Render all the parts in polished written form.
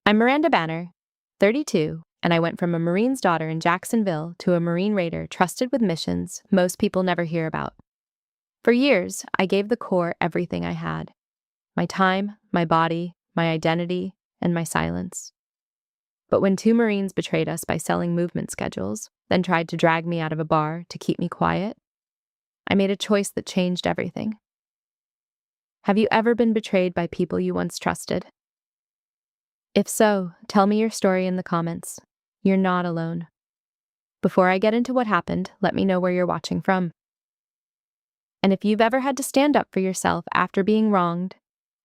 I'm Miranda Banner, 32, and I went from a Marine's daughter in Jacksonville to a Marine Raider trusted with missions most people never hear about. For years, I gave the Corps everything I had: my time, my body, my identity, and my silence. But when 2 Marines betrayed us by selling movement schedules, then tried to drag me out of a bar to keep me quiet, I made a choice that changed everything. Have you ever been betrayed by people you once trusted? If so, tell me your story in the comments. You're not alone. Before I get into what happened, let me know where you're watching from. And if you've ever had to stand up for yourself after being wronged,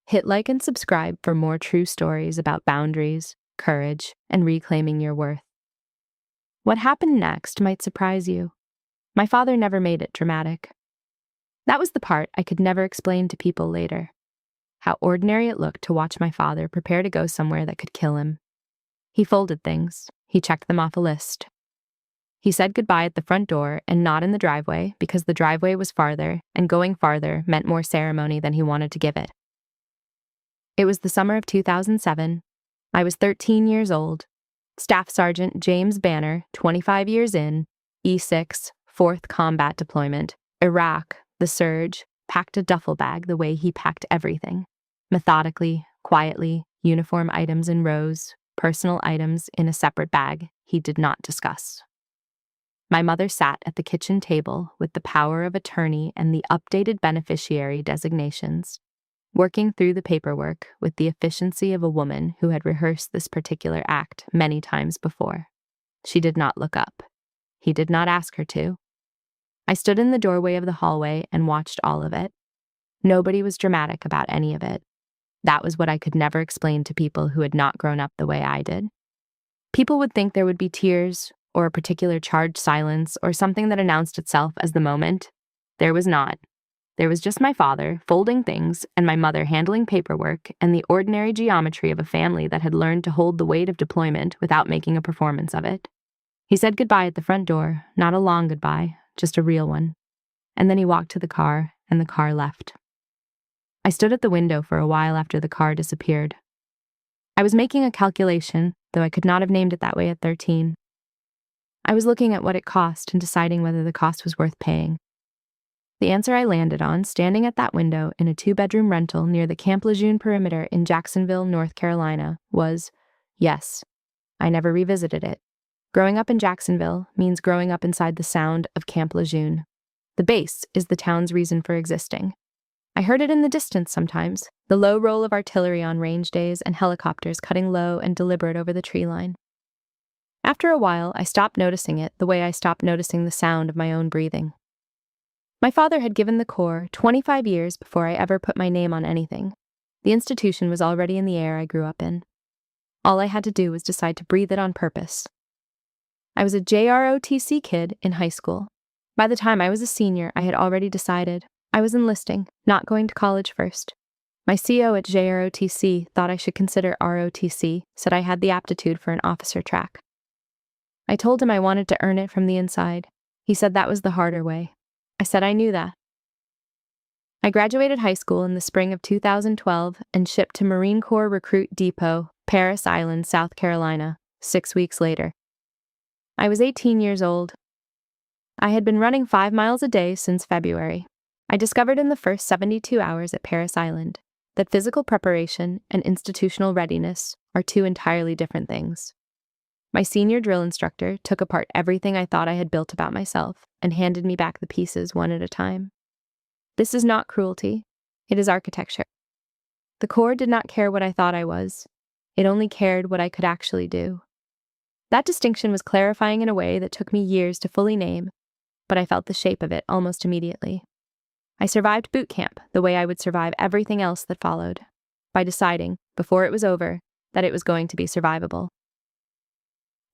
hit like and subscribe for more true stories about boundaries, courage, and reclaiming your worth. What happened next might surprise you. My father never made it dramatic. That was the part I could never explain to people later. How ordinary it looked to watch my father prepare to go somewhere that could kill him. He folded things. He checked them off a list. He said goodbye at the front door and not in the driveway because the driveway was farther, and going farther meant more ceremony than he wanted to give it. It was the summer of 2007. I was 13 years old. Staff Sergeant James Banner, 25 years in, E6, 4th Combat Deployment, Iraq, the surge, packed a duffel bag the way he packed everything. Methodically, quietly, uniform items in rows, personal items in a separate bag he did not discuss. My mother sat at the kitchen table with the power of attorney and the updated beneficiary designations, working through the paperwork with the efficiency of a woman who had rehearsed this particular act many times before. She did not look up. He did not ask her to. I stood in the doorway of the hallway and watched all of it. Nobody was dramatic about any of it. That was what I could never explain to people who had not grown up the way I did. People would think there would be tears, or a particular charged silence, or something that announced itself as the moment. There was not. There was just my father folding things and my mother handling paperwork and the ordinary geometry of a family that had learned to hold the weight of deployment without making a performance of it. He said goodbye at the front door, not a long goodbye, just a real one. And then he walked to the car, and the car left. I stood at the window for a while after the car disappeared. I was making a calculation, though I could not have named it that way at 13. I was looking at what it cost and deciding whether the cost was worth paying. The answer I landed on, standing at that window in a 2-bedroom rental near the Camp Lejeune perimeter in Jacksonville, North Carolina, was yes. I never revisited it. Growing up in Jacksonville means growing up inside the sound of Camp Lejeune. The base is the town's reason for existing. I heard it in the distance sometimes, the low roll of artillery on range days and helicopters cutting low and deliberate over the tree line. After a while, I stopped noticing it the way I stopped noticing the sound of my own breathing. My father had given the Corps 25 years before I ever put my name on anything. The institution was already in the air I grew up in. All I had to do was decide to breathe it on purpose. I was a JROTC kid in high school. By the time I was a senior, I had already decided I was enlisting, not going to college first. My CO at JROTC thought I should consider ROTC, said I had the aptitude for an officer track. I told him I wanted to earn it from the inside. He said that was the harder way. I said I knew that. I graduated high school in the spring of 2012 and shipped to Marine Corps Recruit Depot, Parris Island, South Carolina, 6 weeks later. I was 18 years old. I had been running 5 miles a day since February. I discovered in the first 72 hours at Parris Island that physical preparation and institutional readiness are 2 entirely different things. My senior drill instructor took apart everything I thought I had built about myself and handed me back the pieces one at a time. This is not cruelty. It is architecture. The Corps did not care what I thought I was. It only cared what I could actually do. That distinction was clarifying in a way that took me years to fully name, but I felt the shape of it almost immediately. I survived boot camp the way I would survive everything else that followed, by deciding, before it was over, that it was going to be survivable.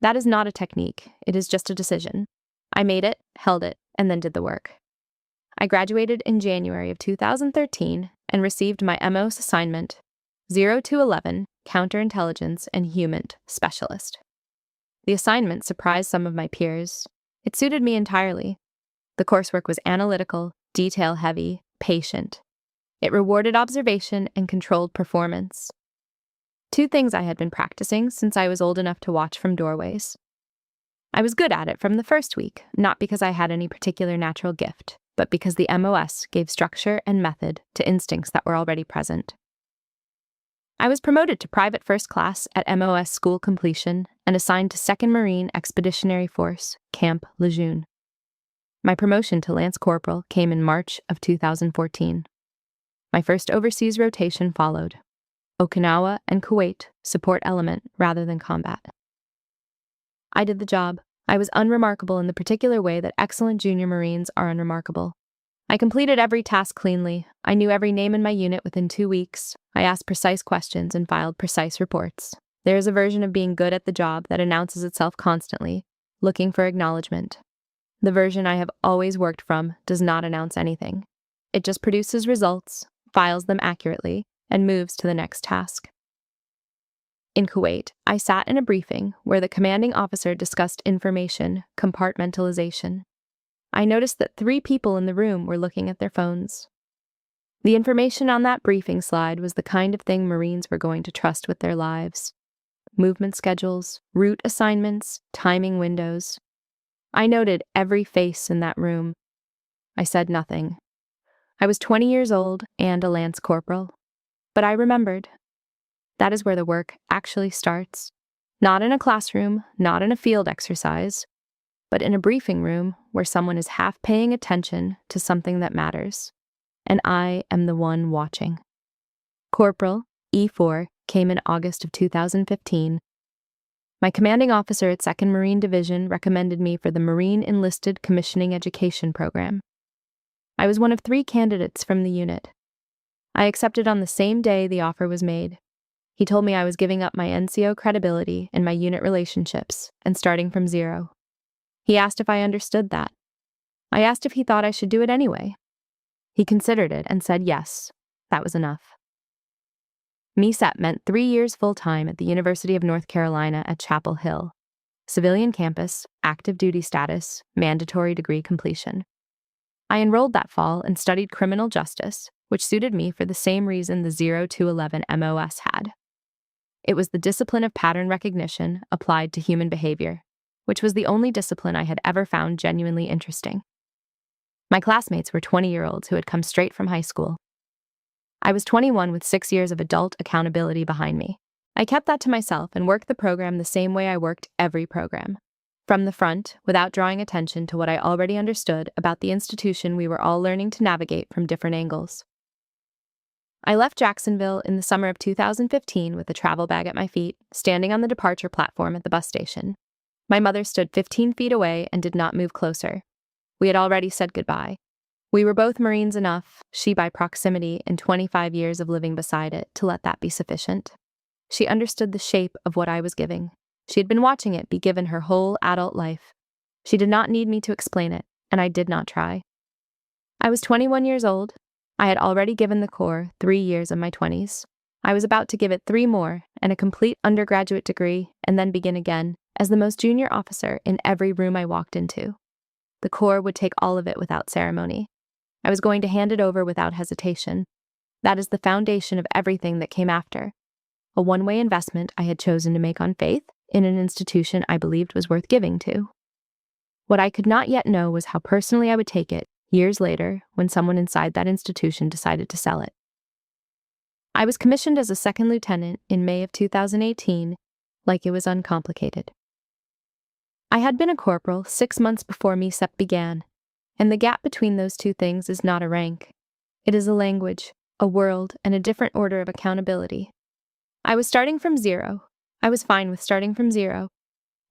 That is not a technique, it is just a decision. I made it, held it, and then did the work. I graduated in January of 2013 and received my MOS assignment, 0-11, Counterintelligence and Human Specialist. The assignment surprised some of my peers. It suited me entirely. The coursework was analytical, detail-heavy, patient. It rewarded observation and controlled performance. two things I had been practicing since I was old enough to watch from doorways. I was good at it from the first week, not because I had any particular natural gift, but because the MOS gave structure and method to instincts that were already present. I was promoted to private first class at MOS school completion and assigned to 2nd Marine Expeditionary Force, Camp Lejeune. My promotion to Lance Corporal came in March of 2014. My first overseas rotation followed. Okinawa and Kuwait, support element rather than combat. I did the job. I was unremarkable in the particular way that excellent junior Marines are unremarkable. I completed every task cleanly. I knew every name in my unit within 2 weeks. I asked precise questions and filed precise reports. There is a version of being good at the job that announces itself constantly, looking for acknowledgement. The version I have always worked from does not announce anything. It just produces results, files them accurately, and moves to the next task. In Kuwait, I sat in a briefing where the commanding officer discussed information compartmentalization. I noticed that 3 people in the room were looking at their phones. The information on that briefing slide was the kind of thing Marines were going to trust with their lives. Movement schedules, route assignments, timing windows. I noted every face in that room. I said nothing. I was 20 years old and a lance corporal. But I remembered. That is where the work actually starts. Not in a classroom, not in a field exercise, but in a briefing room where someone is half paying attention to something that matters. And I am the one watching. Corporal E4 came in August of 2015. My commanding officer at 2nd Marine Division recommended me for the Marine Enlisted Commissioning Education Program. I was one of 3 candidates from the unit. I accepted on the same day the offer was made. He told me I was giving up my NCO credibility and my unit relationships and starting from zero. He asked if I understood that. I asked if he thought I should do it anyway. He considered it and said yes, that was enough. MESEP meant 3 years full-time at the University of North Carolina at Chapel Hill. Civilian campus, active duty status, mandatory degree completion. I enrolled that fall and studied criminal justice, which suited me for the same reason the 0 to 11 MOS had. It was the discipline of pattern recognition applied to human behavior, which was the only discipline I had ever found genuinely interesting. My classmates were 20-year-olds who had come straight from high school. I was 21 with 6 years of adult accountability behind me. I kept that to myself and worked the program the same way I worked every program. From the front, without drawing attention to what I already understood about the institution we were all learning to navigate from different angles. I left Jacksonville in the summer of 2015 with a travel bag at my feet, standing on the departure platform at the bus station. My mother stood 15 feet away and did not move closer. We had already said goodbye. We were both Marines enough, she by proximity and 25 years of living beside it, to let that be sufficient. She understood the shape of what I was giving. She had been watching it be given her whole adult life. She did not need me to explain it, and I did not try. I was 21 years old. I had already given the Corps 3 years of my 20s. I was about to give it 3 more and a complete undergraduate degree and then begin again as the most junior officer in every room I walked into. The Corps would take all of it without ceremony. I was going to hand it over without hesitation. That is the foundation of everything that came after. A one-way investment I had chosen to make on faith in an institution I believed was worth giving to. What I could not yet know was how personally I would take it years later when someone inside that institution decided to sell it. I was commissioned as a 2nd lieutenant in May of 2018, like it was uncomplicated. I had been a corporal 6 months before MESEP began, and the gap between those two things is not a rank. It is a language, a world, and a different order of accountability. I was starting from zero. I was fine with starting from zero.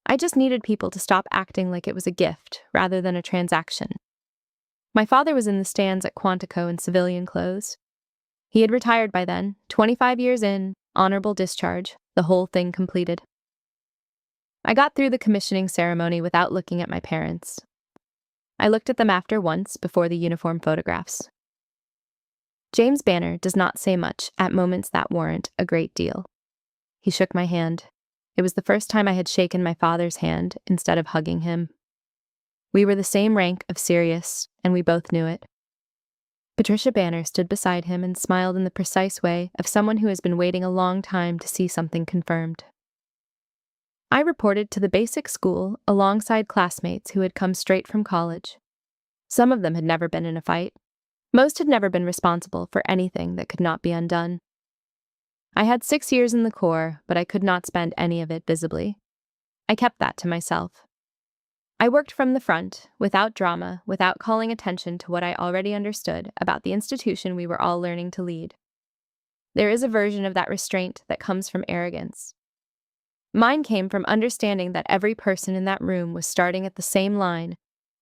I just needed people to stop acting like it was a gift rather than a transaction. My father was in the stands at Quantico in civilian clothes. He had retired by then, 25 years in, honorable discharge, the whole thing completed. I got through the commissioning ceremony without looking at my parents. I looked at them after once before the uniform photographs. James Banner does not say much at moments that warrant a great deal. He shook my hand. It was the first time I had shaken my father's hand instead of hugging him. We were the same rank of serious, and we both knew it. Patricia Banner stood beside him and smiled in the precise way of someone who has been waiting a long time to see something confirmed. I reported to the basic school alongside classmates who had come straight from college. Some of them had never been in a fight. Most had never been responsible for anything that could not be undone. I had 6 years in the Corps, but I could not spend any of it visibly. I kept that to myself. I worked from the front, without drama, without calling attention to what I already understood about the institution we were all learning to lead. There is a version of that restraint that comes from arrogance. Mine came from understanding that every person in that room was starting at the same line,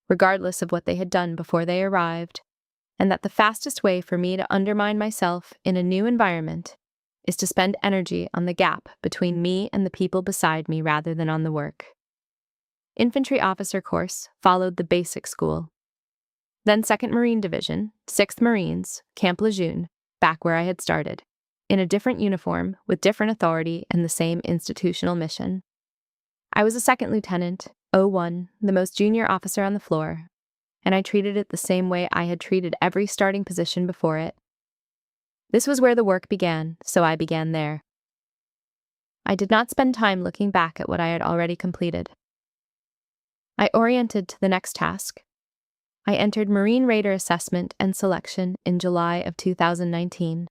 regardless of what they had done before they arrived, and that the fastest way for me to undermine myself in a new environment is to spend energy on the gap between me and the people beside me rather than on the work. Infantry officer course followed the basic school. Then 2nd Marine Division, 6th Marines, Camp Lejeune, back where I had started, in a different uniform with different authority and the same institutional mission. I was a 2nd Lieutenant, 01, the most junior officer on the floor, and I treated it the same way I had treated every starting position before it. This was where the work began, so I began there. I did not spend time looking back at what I had already completed. I oriented to the next task. I entered Marine Raider Assessment and Selection in July of 2019.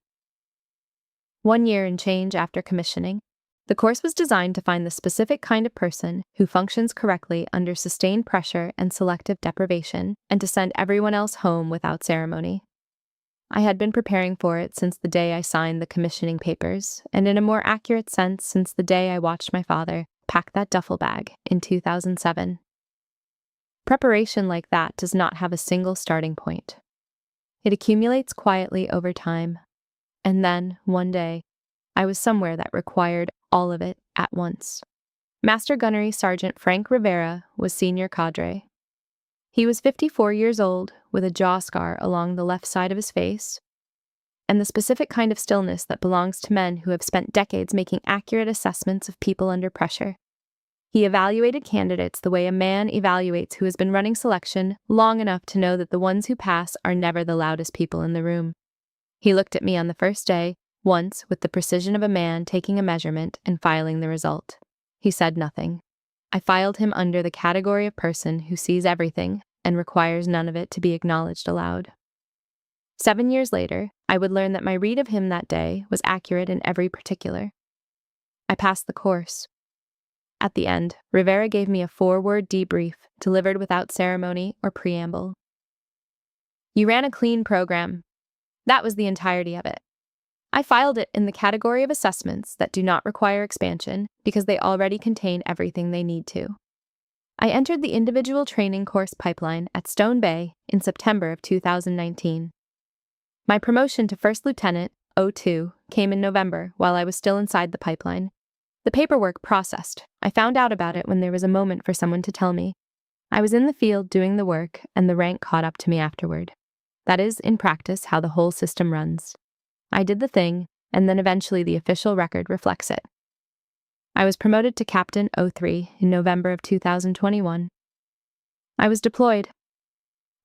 1 year and change after commissioning, the course was designed to find the specific kind of person who functions correctly under sustained pressure and selective deprivation, and to send everyone else home without ceremony. I had been preparing for it since the day I signed the commissioning papers, and in a more accurate sense since the day I watched my father pack that duffel bag in 2007. Preparation like that does not have a single starting point. It accumulates quietly over time, and then, one day, I was somewhere that required all of it at once. Master Gunnery Sergeant Frank Rivera was senior cadre. He was 54 years old, with a jaw scar along the left side of his face, and the specific kind of stillness that belongs to men who have spent decades making accurate assessments of people under pressure. He evaluated candidates the way a man evaluates who has been running selection long enough to know that the ones who pass are never the loudest people in the room. He looked at me on the first day, once with the precision of a man taking a measurement and filing the result. He said nothing. I filed him under the category of person who sees everything and requires none of it to be acknowledged aloud. 7 years later, I would learn that my read of him that day was accurate in every particular. I passed the course. At the end, Rivera gave me a 4-word debrief delivered without ceremony or preamble. "You ran a clean program." That was the entirety of it. I filed it in the category of assessments that do not require expansion because they already contain everything they need to. I entered the individual training course pipeline at Stone Bay in September of 2019. My promotion to First Lieutenant, 02, came in November while I was still inside the pipeline. The paperwork processed. I found out about it when there was a moment for someone to tell me. I was in the field doing the work, and the rank caught up to me afterward. That is, in practice, how the whole system runs. I did the thing, and then eventually the official record reflects it. I was promoted to Captain 03 in November of 2021. I was deployed.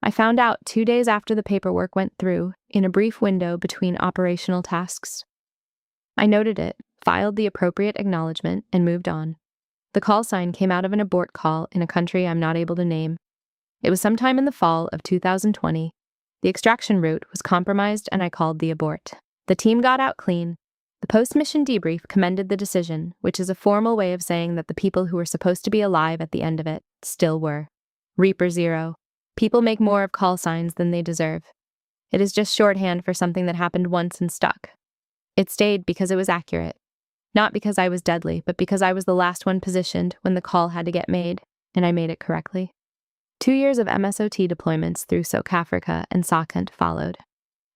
I found out 2 days after the paperwork went through, in a brief window between operational tasks. I noted it, filed the appropriate acknowledgement, and moved on. The call sign came out of an abort call in a country I'm not able to name. It was sometime in the fall of 2020. The extraction route was compromised and I called the abort. The team got out clean. The post-mission debrief commended the decision, which is a formal way of saying that the people who were supposed to be alive at the end of it still were. Reaper Zero. People make more of call signs than they deserve. It is just shorthand for something that happened once and stuck. It stayed because it was accurate. Not because I was deadly, but because I was the last one positioned when the call had to get made, and I made it correctly. 2 years of MSOT deployments through SOC Africa and SOCENT followed.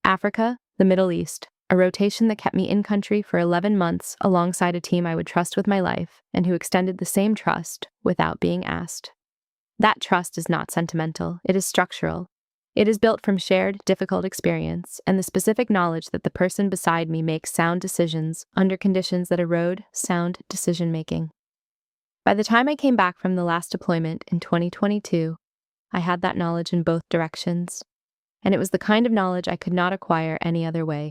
Africa, the Middle East, a rotation that kept me in country for 11 months alongside a team I would trust with my life and who extended the same trust without being asked. That trust is not sentimental, it is structural. It is built from shared, difficult experience and the specific knowledge that the person beside me makes sound decisions under conditions that erode sound decision-making. By the time I came back from the last deployment in 2022, I had that knowledge in both directions. and it was the kind of knowledge I could not acquire any other way.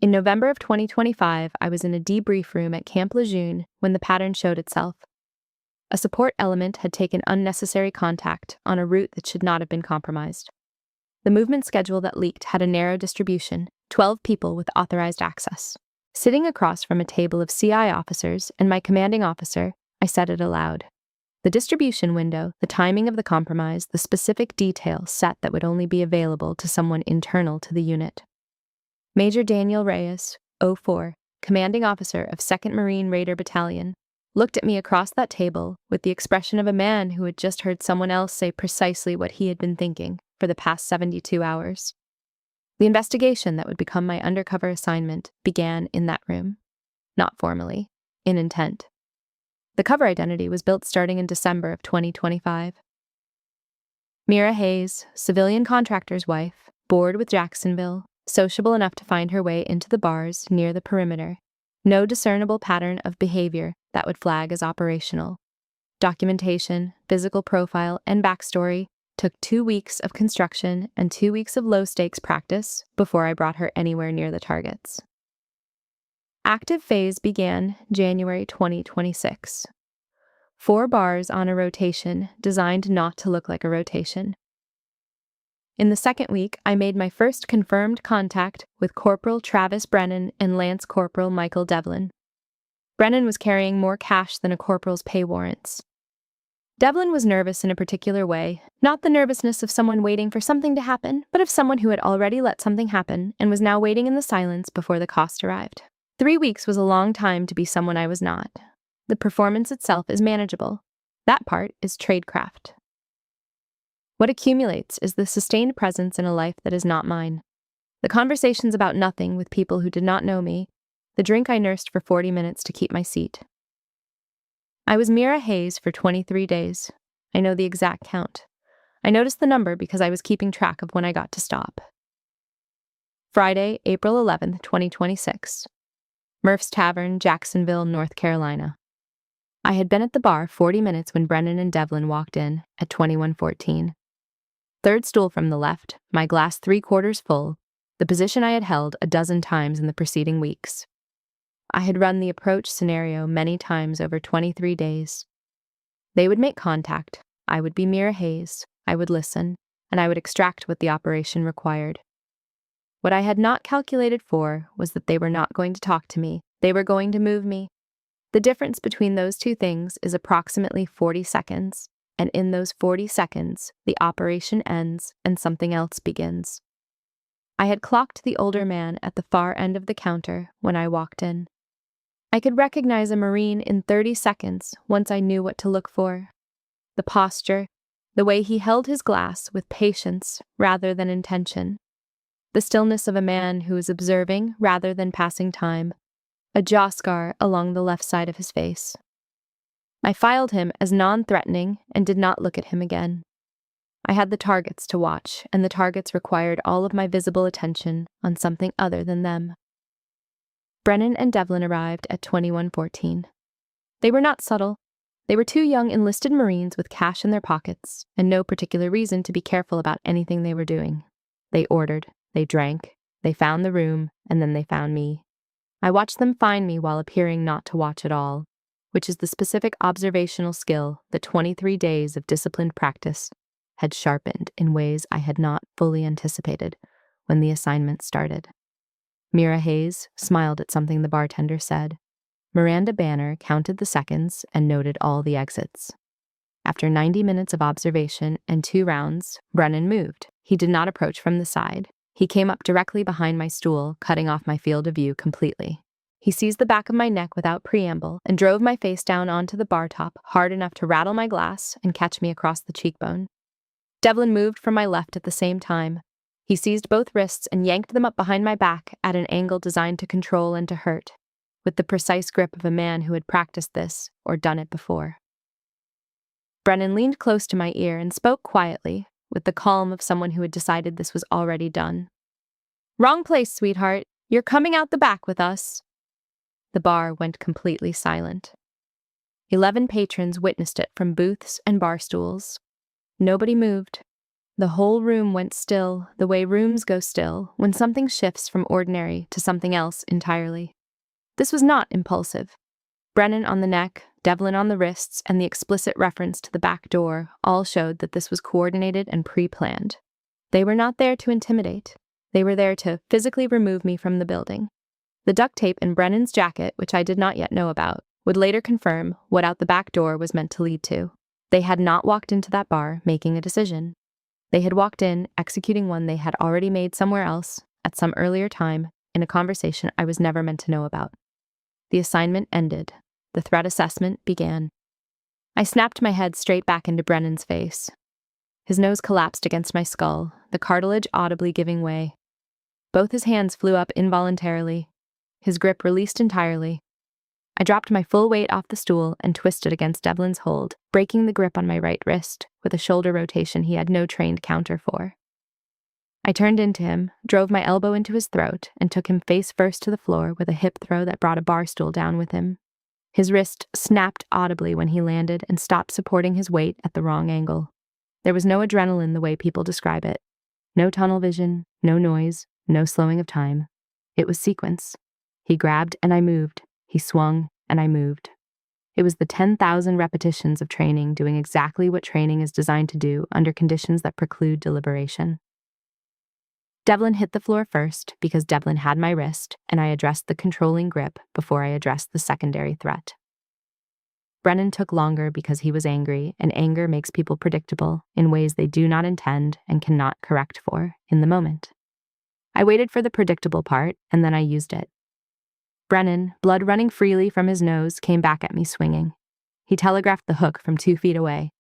In November of 2025, I was in a debrief room at Camp Lejeune when the pattern showed itself. A support element had taken unnecessary contact on a route that should not have been compromised. The movement schedule that leaked had a narrow distribution, 12 people with authorized access. Sitting across from a table of CI officers and my commanding officer, I said it aloud. The distribution window, the timing of the compromise, the specific detail set that would only be available to someone internal to the unit. Major Daniel Reyes, 04, commanding officer of 2nd Marine Raider Battalion, looked at me across that table with the expression of a man who had just heard someone else say precisely what he had been thinking for the past 72 hours. The investigation that would become my undercover assignment began in that room. Not formally, in intent. The cover identity was built starting in December of 2025. Mira Hayes, civilian contractor's wife, bored with Jacksonville, sociable enough to find her way into the bars near the perimeter. No discernible pattern of behavior that would flag as operational. Documentation, physical profile, and backstory took 2 weeks of construction and 2 weeks of low-stakes practice before I brought her anywhere near the targets. Active phase began January 2026. 4 bars on a rotation designed not to look like a rotation. In the second week, I made my first confirmed contact with Corporal Travis Brennan and Lance Corporal Michael Devlin. Brennan was carrying more cash than a corporal's pay warrants. Devlin was nervous in a particular way, not the nervousness of someone waiting for something to happen, but of someone who had already let something happen and was now waiting in the silence before the cost arrived. 3 weeks was a long time to be someone I was not. The performance itself is manageable. That part is tradecraft. What accumulates is the sustained presence in a life that is not mine. The conversations about nothing with people who did not know me, the drink I nursed for 40 minutes to keep my seat. I was Mira Hayes for 23 days. I know the exact count. I noticed the number because I was keeping track of when I got to stop. Friday, April 11th, 2026. Murph's Tavern, Jacksonville, North Carolina. I had been at the bar 40 minutes when Brennan and Devlin walked in at 21:14. Third stool from the left, my glass 3/4 full, the position I had held a dozen times in the preceding weeks. I had run the approach scenario many times over 23 days. They would make contact, I would be Mira Hayes, I would listen, and I would extract what the operation required. What I had not calculated for was that they were not going to talk to me, they were going to move me. The difference between those two things is approximately 40 seconds, and in those 40 seconds, the operation ends and something else begins. I had clocked the older man at the far end of the counter when I walked in. I could recognize a Marine in 30 seconds once I knew what to look for. The posture, the way he held his glass with patience rather than intention. The stillness of a man who is observing rather than passing time. A jaw scar along the left side of his face. I filed him as non-threatening and did not look at him again. I had the targets to watch, and the targets required all of my visible attention on something other than them. Brennan and Devlin arrived at 21:14. They were not subtle. They were 2 young enlisted Marines with cash in their pockets and no particular reason to be careful about anything they were doing. They ordered, they drank, they found the room, and then they found me. I watched them find me while appearing not to watch at all, which is the specific observational skill that 23 days of disciplined practice had sharpened in ways I had not fully anticipated when the assignment started. Mira Hayes smiled at something the bartender said. Miranda Banner counted the seconds and noted all the exits. After 90 minutes of observation and 2 rounds, Brennan moved. He did not approach from the side. He came up directly behind my stool, cutting off my field of view completely. He seized the back of my neck without preamble and drove my face down onto the bar top hard enough to rattle my glass and catch me across the cheekbone. Devlin moved from my left at the same time. He seized both wrists and yanked them up behind my back at an angle designed to control and to hurt, with the precise grip of a man who had practiced this or done it before. Brennan leaned close to my ear and spoke quietly, with the calm of someone who had decided this was already done. "Wrong place, sweetheart. You're coming out the back with us." The bar went completely silent. 11 patrons witnessed it from booths and bar stools. Nobody moved. The whole room went still, the way rooms go still when something shifts from ordinary to something else entirely. This was not impulsive. Brennan on the neck, Devlin on the wrists, and the explicit reference to the back door all showed that this was coordinated and pre-planned. They were not there to intimidate. They were there to physically remove me from the building. The duct tape in Brennan's jacket, which I did not yet know about, would later confirm what out the back door was meant to lead to. They had not walked into that bar making a decision. They had walked in executing one they had already made somewhere else, at some earlier time, in a conversation I was never meant to know about. The assignment ended. The threat assessment began. I snapped my head straight back into Brennan's face. His nose collapsed against my skull, the cartilage audibly giving way. Both his hands flew up involuntarily. His grip released entirely. I dropped my full weight off the stool and twisted against Devlin's hold, breaking the grip on my right wrist with a shoulder rotation he had no trained counter for. I turned into him, drove my elbow into his throat, and took him face first to the floor with a hip throw that brought a bar stool down with him. His wrist snapped audibly when he landed and stopped supporting his weight at the wrong angle. There was no adrenaline the way people describe it. No tunnel vision, no noise, no slowing of time. It was sequence. He grabbed and I moved. He swung and I moved. It was the 10,000 repetitions of training doing exactly what training is designed to do under conditions that preclude deliberation. Devlin hit the floor first because Devlin had my wrist, and I addressed the controlling grip before I addressed the secondary threat. Brennan took longer because he was angry, and anger makes people predictable in ways they do not intend and cannot correct for in the moment. I waited for the predictable part, and then I used it. Brennan, blood running freely from his nose, came back at me swinging. He telegraphed the hook from 2 feet away.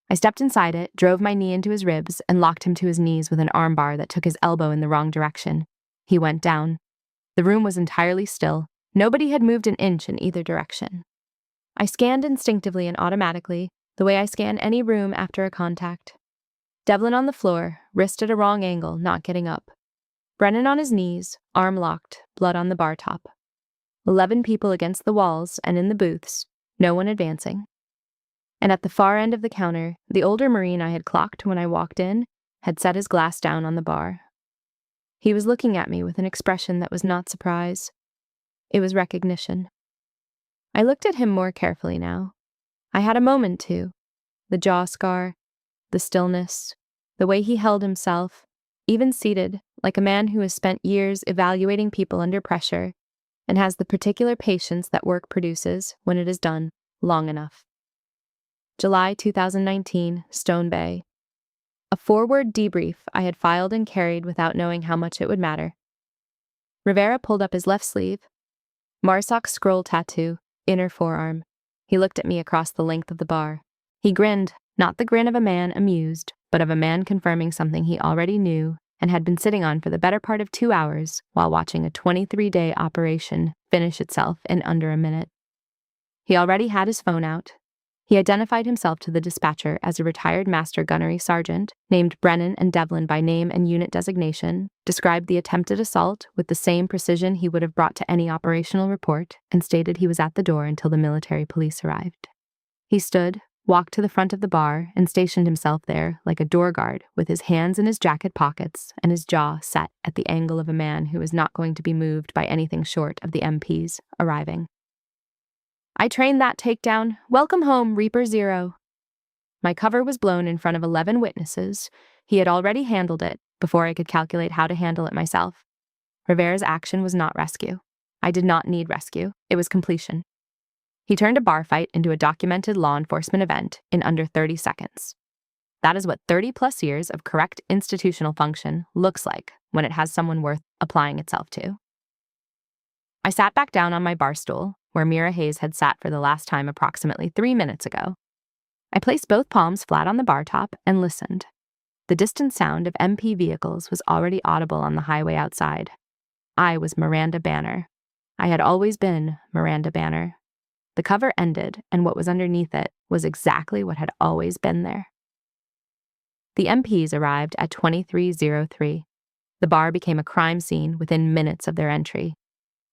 I stepped inside it, drove my knee into his ribs, and locked him to his knees with an armbar that took his elbow in the wrong direction. He went down. The room was entirely still. Nobody had moved an inch in either direction. I scanned instinctively and automatically, the way I scan any room after a contact. Devlin on the floor, wrist at a wrong angle, not getting up. Brennan on his knees, arm locked, blood on the bar top. 11 people against the walls and in the booths, no one advancing. And at the far end of the counter, the older Marine I had clocked when I walked in had set his glass down on the bar. He was looking at me with an expression that was not surprise. It was recognition. I looked at him more carefully now. I had a moment to. The jaw scar, the stillness, the way he held himself, even seated, like a man who has spent years evaluating people under pressure and has the particular patience that work produces when it is done long enough. July 2019, Stone Bay. A 4-word debrief I had filed and carried without knowing how much it would matter. Rivera pulled up his left sleeve. MARSOC scroll tattoo, inner forearm. He looked at me across the length of the bar. He grinned, not the grin of a man amused, but of a man confirming something he already knew and had been sitting on for the better part of 2 hours while watching a 23-day operation finish itself in under a minute. He already had his phone out. He identified himself to the dispatcher as a retired master gunnery sergeant, named Brennan and Devlin by name and unit designation, described the attempted assault with the same precision he would have brought to any operational report, and stated he was at the door until the military police arrived. He stood, walked to the front of the bar, and stationed himself there like a door guard with his hands in his jacket pockets and his jaw set at the angle of a man who is not going to be moved by anything short of the MPs arriving. I trained that takedown. Welcome home, Reaper Zero. My cover was blown in front of 11 witnesses. He had already handled it before I could calculate how to handle it myself. Rivera's action was not rescue. I did not need rescue. It was completion. He turned a bar fight into a documented law enforcement event in under 30 seconds. That is what 30-plus years of correct institutional function looks like when it has someone worth applying itself to. I sat back down on my bar stool, where Mira Hayes had sat for the last time approximately 3 minutes ago. I placed both palms flat on the bar top and listened. The distant sound of MP vehicles was already audible on the highway outside. I was Miranda Banner. I had always been Miranda Banner. The cover ended, and what was underneath it was exactly what had always been there. The MPs arrived at 2303. The bar became a crime scene within minutes of their entry.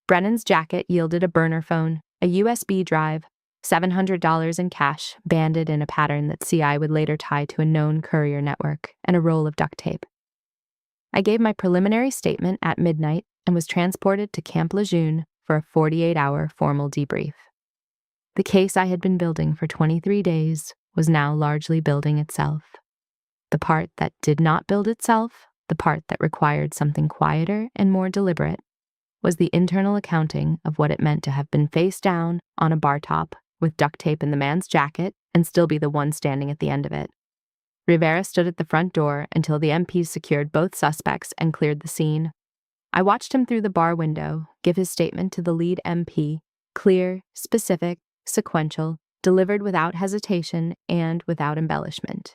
Brennan's jacket yielded a burner phone, a USB drive, $700 in cash, banded in a pattern that CI would later tie to a known courier network, and a roll of duct tape. I gave my preliminary statement at midnight and was transported to Camp Lejeune for a 48-hour formal debrief. The case I had been building for 23 days was now largely building itself. The part that did not build itself, the part that required something quieter and more deliberate, was the internal accounting of what it meant to have been face down on a bar top with duct tape in the man's jacket and still be the one standing at the end of it. Rivera stood at the front door until the MPs secured both suspects and cleared the scene. I watched him through the bar window give his statement to the lead MP, clear, specific, sequential, delivered without hesitation and without embellishment.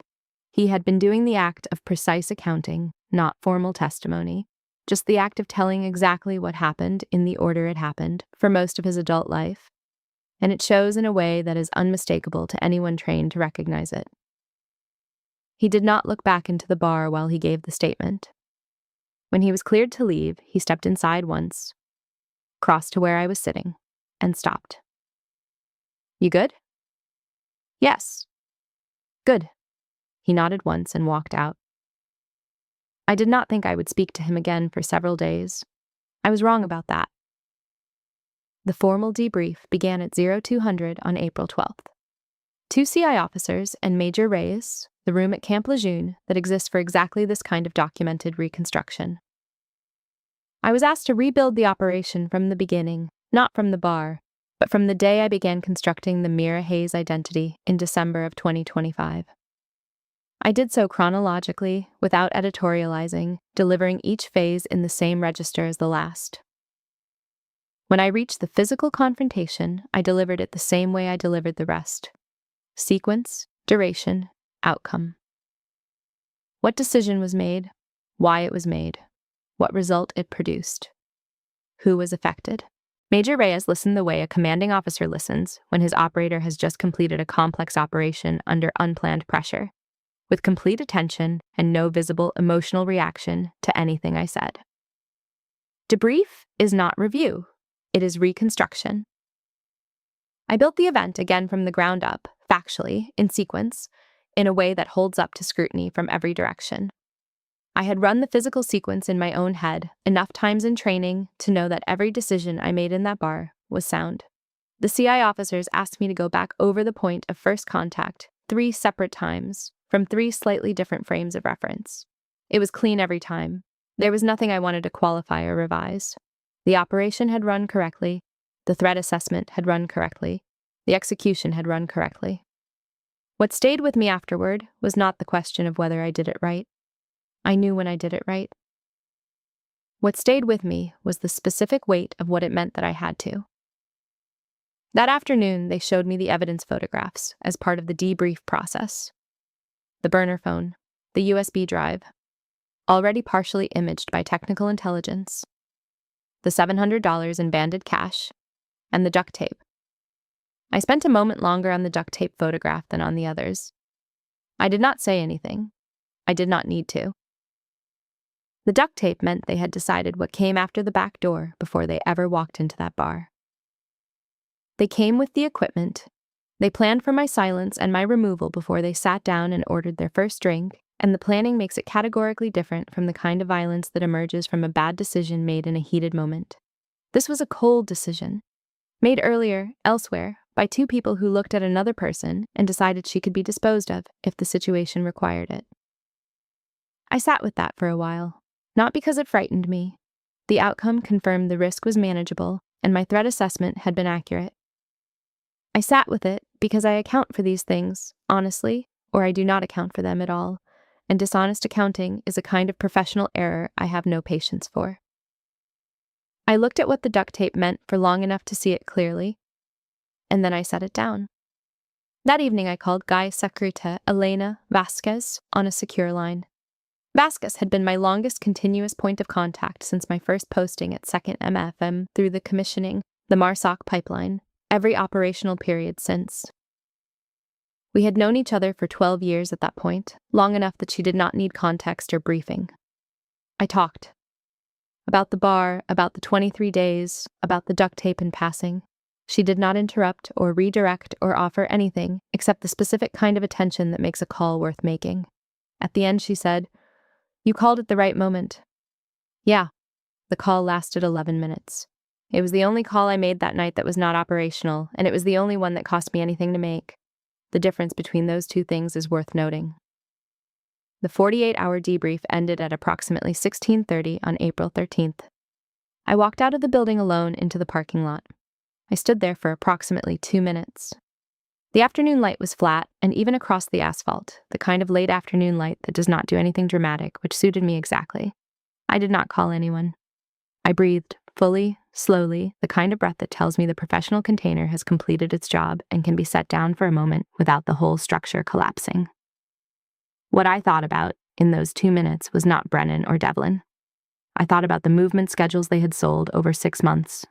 He had been doing the act of precise accounting, not formal testimony, just the act of telling exactly what happened in the order it happened for most of his adult life, and it shows in a way that is unmistakable to anyone trained to recognize it. He did not look back into the bar while he gave the statement. When he was cleared to leave, he stepped inside once, crossed to where I was sitting, and stopped. "You good?" "Yes." "Good." He nodded once and walked out. I did not think I would speak to him again for several days. I was wrong about that. The formal debrief began at 0200 on April 12th. 2 CI officers and Major Reyes, the room at Camp Lejeune that exists for exactly this kind of documented reconstruction. I was asked to rebuild the operation from the beginning, not from the bar, but from the day I began constructing the Mira Hayes identity in December of 2025. I did so chronologically, without editorializing, delivering each phase in the same register as the last. When I reached the physical confrontation, I delivered it the same way I delivered the rest. Sequence, duration, outcome. What decision was made, why it was made, what result it produced, who was affected. Major Reyes listened the way a commanding officer listens when his operator has just completed a complex operation under unplanned pressure, with complete attention and no visible emotional reaction to anything I said. Debrief is not review, it is reconstruction. I built the event again from the ground up, factually, in sequence, in a way that holds up to scrutiny from every direction. I had run the physical sequence in my own head enough times in training to know that every decision I made in that bar was sound. The CI officers asked me to go back over the point of first contact 3 separate times, from 3 slightly different frames of reference. It was clean every time. There was nothing I wanted to qualify or revise. The operation had run correctly, the threat assessment had run correctly, the execution had run correctly. What stayed with me afterward was not the question of whether I did it right. I knew when I did it right. What stayed with me was the specific weight of what it meant that I had to. That afternoon, they showed me the evidence photographs as part of the debrief process. The burner phone, the USB drive, already partially imaged by technical intelligence, the $700 in banded cash, and the duct tape. I spent a moment longer on the duct tape photograph than on the others. I did not say anything. I did not need to. The duct tape meant they had decided what came after the back door before they ever walked into that bar. They came with the equipment. They planned for my silence and my removal before they sat down and ordered their first drink, and the planning makes it categorically different from the kind of violence that emerges from a bad decision made in a heated moment. This was a cold decision, made earlier, elsewhere, by 2 people who looked at another person and decided she could be disposed of if the situation required it. I sat with that for a while, not because it frightened me. The outcome confirmed the risk was manageable, and my threat assessment had been accurate. I sat with it because I account for these things, honestly, or I do not account for them at all, and dishonest accounting is a kind of professional error I have no patience for. I looked at what the duct tape meant for long enough to see it clearly, and then I set it down. That evening I called Guy Secreta Elena Vasquez on a secure line. Vasquez had been my longest continuous point of contact since my first posting at 2nd MFM through the commissioning, the MARSOC pipeline, every operational period since. We had known each other for 12 years at that point, long enough that she did not need context or briefing. I talked. About the bar, about the 23 days, about the duct tape in passing. She did not interrupt or redirect or offer anything except the specific kind of attention that makes a call worth making. At the end, she said, "You called at the right moment." Yeah, the call lasted 11 minutes. It was the only call I made that night that was not operational, and it was the only one that cost me anything to make. The difference between those two things is worth noting. The 48-hour debrief ended at approximately 16:30 on April 13th. I walked out of the building alone into the parking lot. I stood there for approximately 2 minutes. The afternoon light was flat and even across the asphalt, the kind of late afternoon light that does not do anything dramatic, which suited me exactly. I did not call anyone. I breathed, fully, slowly, the kind of breath that tells me the professional container has completed its job and can be set down for a moment without the whole structure collapsing. What I thought about in those 2 minutes was not Brennan or Devlin. I thought about the movement schedules they had sold over 6 months.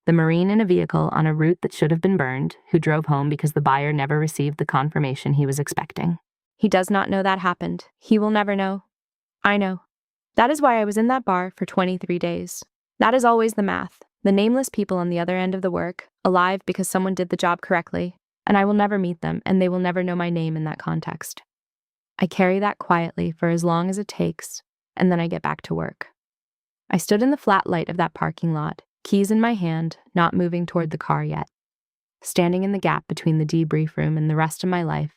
The Marine in a vehicle on a route that should have been burned, who drove home because the buyer never received the confirmation he was expecting. He does not know that happened. He will never know. I know. That is why I was in that bar for 23 days. That is always the math. The nameless people on the other end of the work, alive because someone did the job correctly, and I will never meet them, and they will never know my name in that context. I carry that quietly for as long as it takes, and then I get back to work. I stood in the flat light of that parking lot, keys in my hand, not moving toward the car yet, standing in the gap between the debrief room and the rest of my life,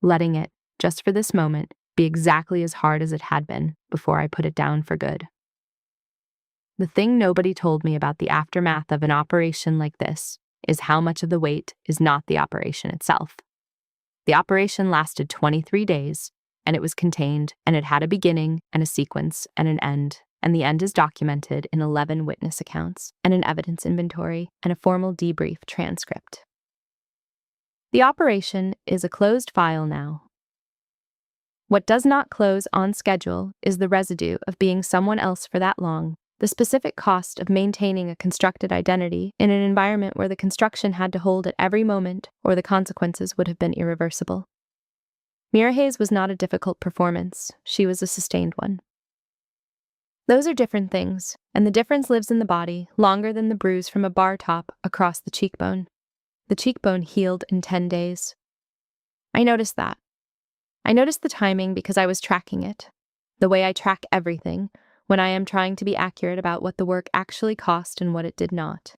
letting it, just for this moment, be exactly as hard as it had been before I put it down for good. The thing nobody told me about the aftermath of an operation like this is how much of the weight is not the operation itself. The operation lasted 23 days, and it was contained, and it had a beginning and a sequence and an end, and the end is documented in 11 witness accounts and an evidence inventory and a formal debrief transcript. The operation is a closed file now. What does not close on schedule is the residue of being someone else for that long, the specific cost of maintaining a constructed identity in an environment where the construction had to hold at every moment or the consequences would have been irreversible. Mira Hayes was not a difficult performance. She was a sustained one. Those are different things, and the difference lives in the body longer than the bruise from a bar top across the cheekbone. The cheekbone healed in 10 days. I noticed that. I noticed the timing because I was tracking it, the way I track everything when I am trying to be accurate about what the work actually cost and what it did not.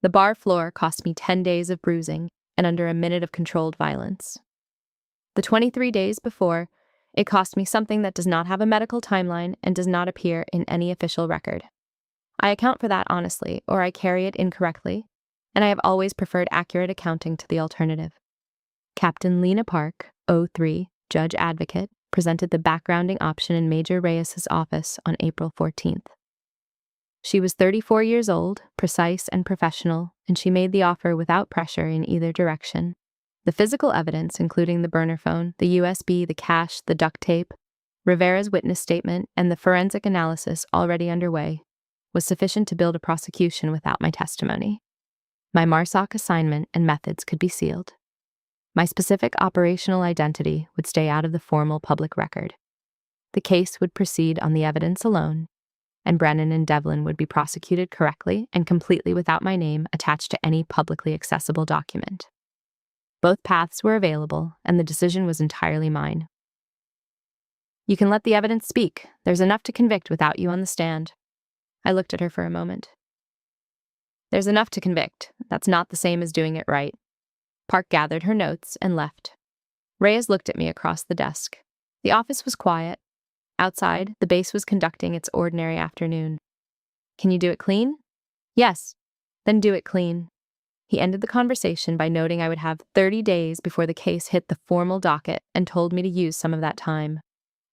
The bar floor cost me 10 days of bruising and under a minute of controlled violence. The 23 days before, it cost me something that does not have a medical timeline and does not appear in any official record. I account for that honestly, or I carry it incorrectly, and I have always preferred accurate accounting to the alternative. Captain Lena Park, 03, Judge Advocate, presented the backgrounding option in Major Reyes's office on April 14th. She was 34 years old, precise and professional, and she made the offer without pressure in either direction. The physical evidence, including the burner phone, the USB, the cash, the duct tape, Rivera's witness statement, and the forensic analysis already underway, was sufficient to build a prosecution without my testimony. My MARSOC assignment and methods could be sealed. My specific operational identity would stay out of the formal public record. The case would proceed on the evidence alone, and Brennan and Devlin would be prosecuted correctly and completely without my name attached to any publicly accessible document. Both paths were available, and the decision was entirely mine. You can let the evidence speak. There's enough to convict without you on the stand. I looked at her for a moment. There's enough to convict. That's not the same as doing it right. Park gathered her notes and left. Reyes looked at me across the desk. The office was quiet. Outside, the base was conducting its ordinary afternoon. Can you do it clean? Yes. Then do it clean. He ended the conversation by noting I would have 30 days before the case hit the formal docket and told me to use some of that time.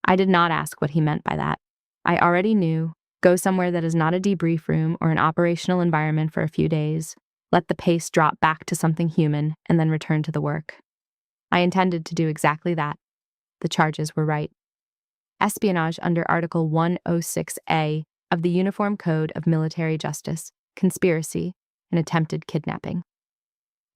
I did not ask what he meant by that. I already knew. Go somewhere that is not a debrief room or an operational environment for a few days. Let the pace drop back to something human, and then return to the work. I intended to do exactly that. The charges were right. Espionage under Article 106A of the Uniform Code of Military Justice, conspiracy, and attempted kidnapping.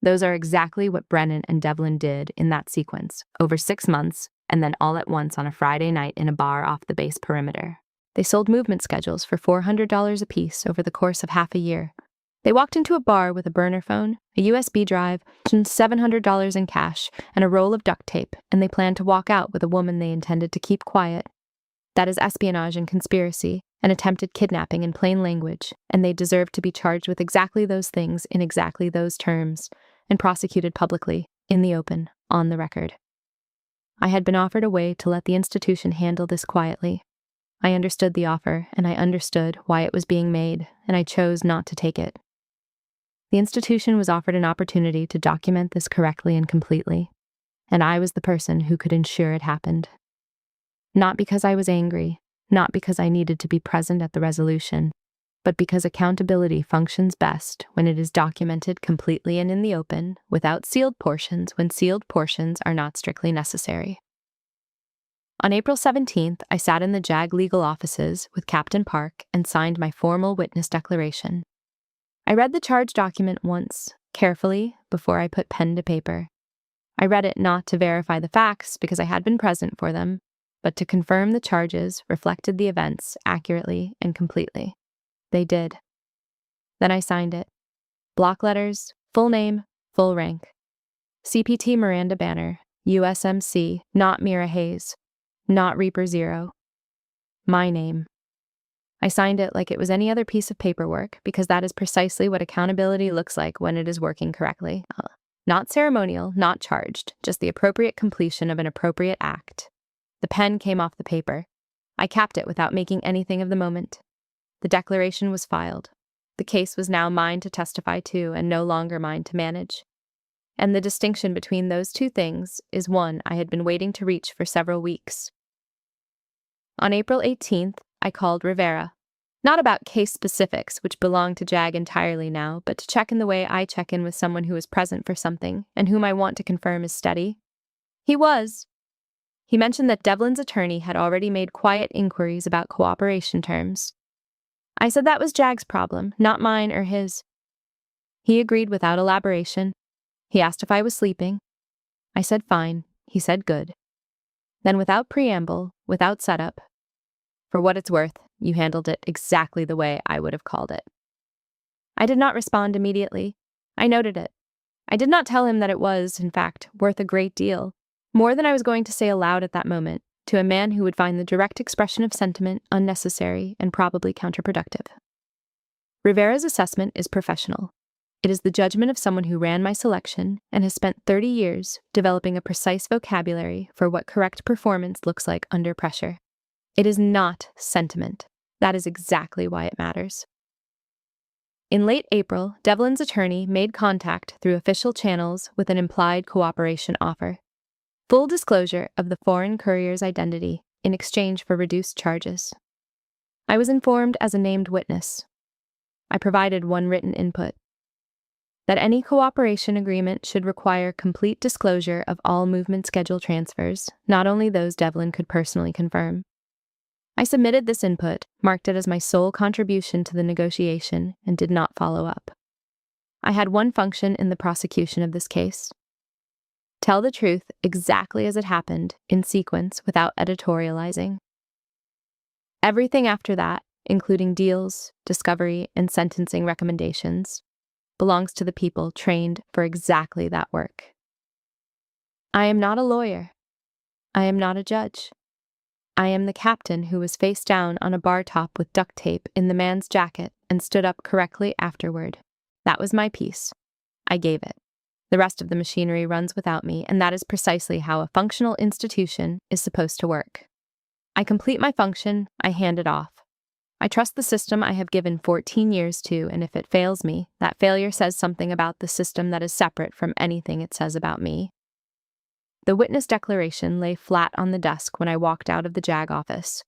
Those are exactly what Brennan and Devlin did in that sequence, over 6 months, and then all at once on a Friday night in a bar off the base perimeter. They sold movement schedules for $400 apiece over the course of half a year. They walked into a bar with a burner phone, a USB drive, and $700 in cash, and a roll of duct tape, and they planned to walk out with a woman they intended to keep quiet. That is espionage and conspiracy, and attempted kidnapping in plain language, and they deserved to be charged with exactly those things in exactly those terms, and prosecuted publicly, in the open, on the record. I had been offered a way to let the institution handle this quietly. I understood the offer, and I understood why it was being made, and I chose not to take it. The institution was offered an opportunity to document this correctly and completely, and I was the person who could ensure it happened. Not because I was angry, not because I needed to be present at the resolution, but because accountability functions best when it is documented completely and in the open, without sealed portions when sealed portions are not strictly necessary. On April 17th, I sat in the JAG legal offices with Captain Park and signed my formal witness declaration. I read the charge document once, carefully, before I put pen to paper. I read it not to verify the facts because I had been present for them, but to confirm the charges reflected the events accurately and completely. They did. Then I signed it. Block letters, full name, full rank. CPT Miranda Banner, USMC, not Mira Hayes, not Reaper Zero. My name. I signed it like it was any other piece of paperwork because that is precisely what accountability looks like when it is working correctly. Not ceremonial, not charged, just the appropriate completion of an appropriate act. The pen came off the paper. I capped it without making anything of the moment. The declaration was filed. The case was now mine to testify to and no longer mine to manage. And the distinction between those two things is one I had been waiting to reach for several weeks. On April 18th, I called Rivera. Not about case specifics, which belong to JAG entirely now, but to check in the way I check in with someone who is present for something and whom I want to confirm is steady. He was. He mentioned that Devlin's attorney had already made quiet inquiries about cooperation terms. I said that was JAG's problem, not mine or his. He agreed without elaboration. He asked if I was sleeping. I said fine. He said good. Then without preamble, without setup, for what it's worth, you handled it exactly the way I would have called it. I did not respond immediately. I noted it. I did not tell him that it was, in fact, worth a great deal, more than I was going to say aloud at that moment, to a man who would find the direct expression of sentiment unnecessary and probably counterproductive. Rivera's assessment is professional. It is the judgment of someone who ran my selection and has spent 30 years developing a precise vocabulary for what correct performance looks like under pressure. It is not sentiment. That is exactly why it matters. In late April, Devlin's attorney made contact through official channels with an implied cooperation offer. Full disclosure of the foreign courier's identity in exchange for reduced charges. I was informed as a named witness. I provided one written input. That any cooperation agreement should require complete disclosure of all movement schedule transfers, not only those Devlin could personally confirm. I submitted this input, marked it as my sole contribution to the negotiation, and did not follow up. I had one function in the prosecution of this case. Tell the truth exactly as it happened, in sequence, without editorializing. Everything after that, including deals, discovery, and sentencing recommendations, belongs to the people trained for exactly that work. I am not a lawyer. I am not a judge. I am the captain who was face down on a bar top with duct tape in the man's jacket and stood up correctly afterward. That was my piece. I gave it. The rest of the machinery runs without me, and that is precisely how a functional institution is supposed to work. I complete my function, I hand it off. I trust the system I have given 14 years to, and if it fails me, that failure says something about the system that is separate from anything it says about me. The witness declaration lay flat on the desk when I walked out of the JAG office.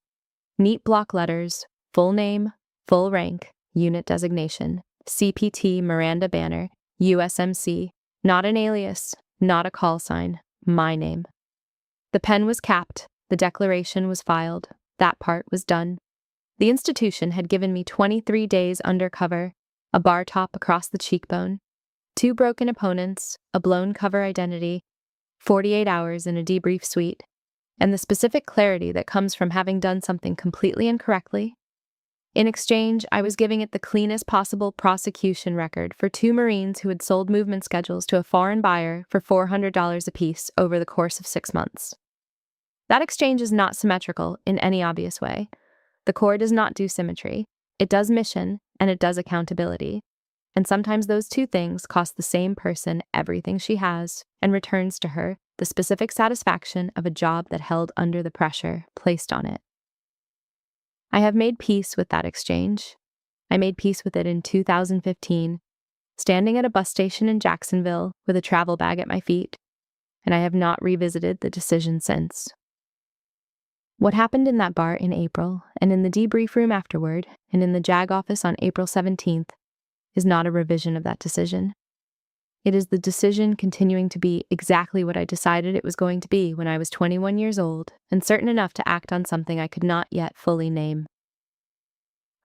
Neat block letters, full name, full rank, unit designation, CPT Miranda Banner, USMC, not an alias, not a call sign, my name. The pen was capped, the declaration was filed, that part was done. The institution had given me 23 days undercover, a bar top across the cheekbone, 2 broken opponents, a blown cover identity, 48 hours in a debrief suite, and the specific clarity that comes from having done something completely incorrectly, In exchange, I was giving it the cleanest possible prosecution record for 2 Marines who had sold movement schedules to a foreign buyer for $400 apiece over the course of 6 months. That exchange is not symmetrical in any obvious way. The Corps does not do symmetry. It does mission, and it does accountability. And sometimes those two things cost the same person everything she has and returns to her the specific satisfaction of a job that held under the pressure placed on it. I have made peace with that exchange. I made peace with it in 2015, standing at a bus station in Jacksonville with a travel bag at my feet, and I have not revisited the decision since. What happened in that bar in April, and in the debrief room afterward, and in the JAG office on April 17th, is not a revision of that decision. It is the decision continuing to be exactly what I decided it was going to be when I was 21 years old and certain enough to act on something I could not yet fully name.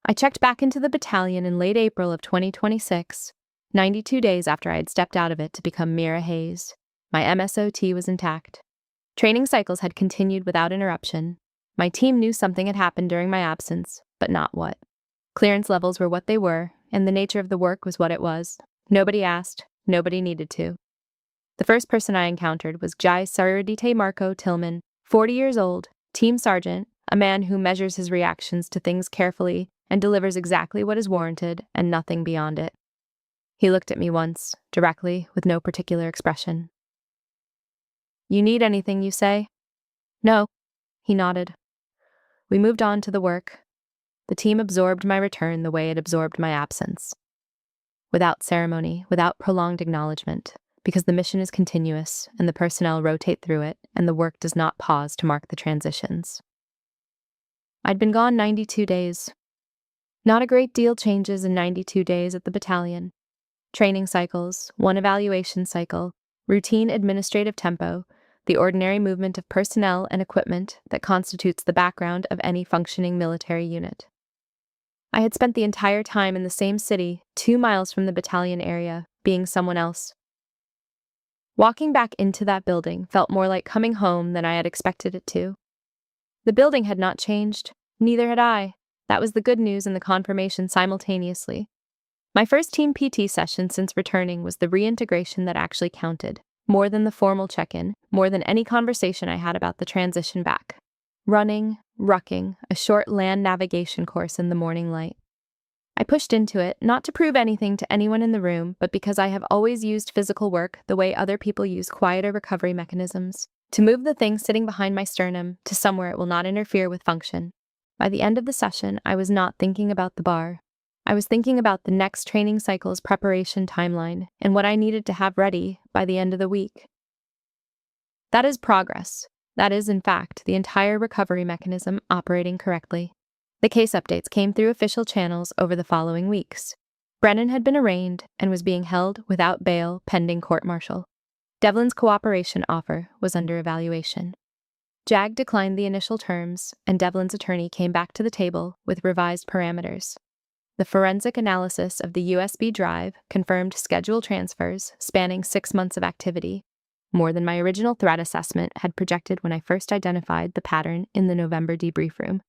I checked back into the battalion in late April of 2026, 92 days after I had stepped out of it to become Mira Hayes. My MSOT was intact. Training cycles had continued without interruption. My team knew something had happened during my absence, but not what. Clearance levels were what they were, and the nature of the work was what it was. Nobody asked. Nobody needed to. The first person I encountered was Jai Saradite Marco Tillman, 40 years old, team sergeant, a man who measures his reactions to things carefully and delivers exactly what is warranted and nothing beyond it. He looked at me once, directly, with no particular expression. "You need anything, you say?" "No," he nodded. We moved on to the work. The team absorbed my return the way it absorbed my absence. Without ceremony, without prolonged acknowledgement, because the mission is continuous and the personnel rotate through it and the work does not pause to mark the transitions. I'd been gone 92 days. Not a great deal changes in 92 days at the battalion. Training cycles, one evaluation cycle, routine administrative tempo, the ordinary movement of personnel and equipment that constitutes the background of any functioning military unit. I had spent the entire time in the same city, 2 miles from the battalion area, being someone else. Walking back into that building felt more like coming home than I had expected it to. The building had not changed, neither had I. That was the good news and the confirmation simultaneously. My first team PT session since returning was the reintegration that actually counted, more than the formal check-in, more than any conversation I had about the transition back. Running, rucking, a short land navigation course in the morning light. I pushed into it, not to prove anything to anyone in the room, but because I have always used physical work the way other people use quieter recovery mechanisms, to move the thing sitting behind my sternum to somewhere it will not interfere with function. By the end of the session, I was not thinking about the bar. I was thinking about the next training cycle's preparation timeline and what I needed to have ready by the end of the week. That is progress. That is, in fact, the entire recovery mechanism operating correctly. The case updates came through official channels over the following weeks. Brennan had been arraigned and was being held without bail pending court-martial. Devlin's cooperation offer was under evaluation. JAG declined the initial terms, and Devlin's attorney came back to the table with revised parameters. The forensic analysis of the USB drive confirmed schedule transfers spanning 6 months of activity, more than my original threat assessment had projected when I first identified the pattern in the November debrief room.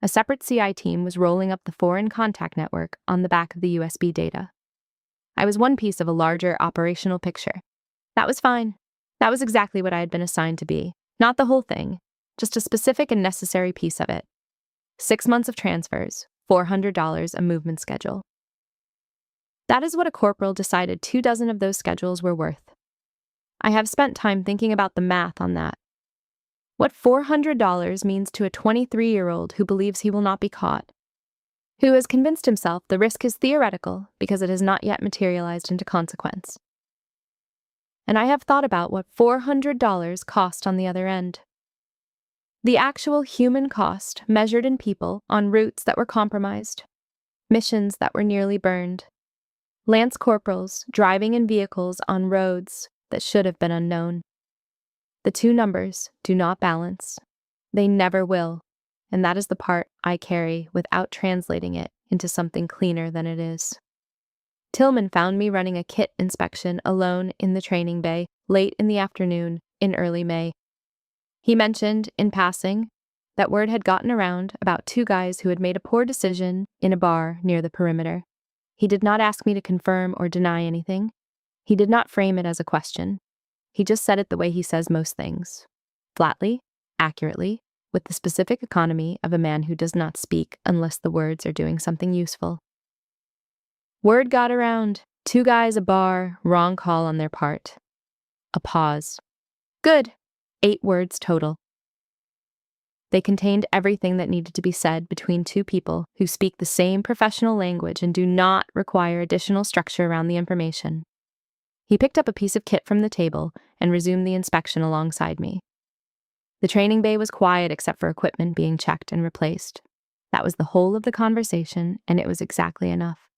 A separate CI team was rolling up the foreign contact network on the back of the USB data. I was one piece of a larger operational picture. That was fine. That was exactly what I had been assigned to be. Not the whole thing, just a specific and necessary piece of it. 6 months of transfers, $400 a movement schedule. That is what a corporal decided 24 of those schedules were worth. I have spent time thinking about the math on that. What $400 means to a 23-year-old who believes he will not be caught, who has convinced himself the risk is theoretical because it has not yet materialized into consequence. And I have thought about what $400 cost on the other end. The actual human cost measured in people on routes that were compromised, missions that were nearly burned, lance corporals driving in vehicles on roads that should have been unknown. The two numbers do not balance. They never will, and that is the part I carry without translating it into something cleaner than it is. Tillman found me running a kit inspection alone in the training bay late in the afternoon in early May. He mentioned, in passing, that word had gotten around about two guys who had made a poor decision in a bar near the perimeter. He did not ask me to confirm or deny anything. He did not frame it as a question. He just said it the way he says most things. Flatly, accurately, with the specific economy of a man who does not speak unless the words are doing something useful. Word got around. Two guys, a bar, wrong call on their part. A pause. Good. 8 words total. They contained everything that needed to be said between two people who speak the same professional language and do not require additional structure around the information. He picked up a piece of kit from the table and resumed the inspection alongside me. The training bay was quiet except for equipment being checked and replaced. That was the whole of the conversation, and it was exactly enough.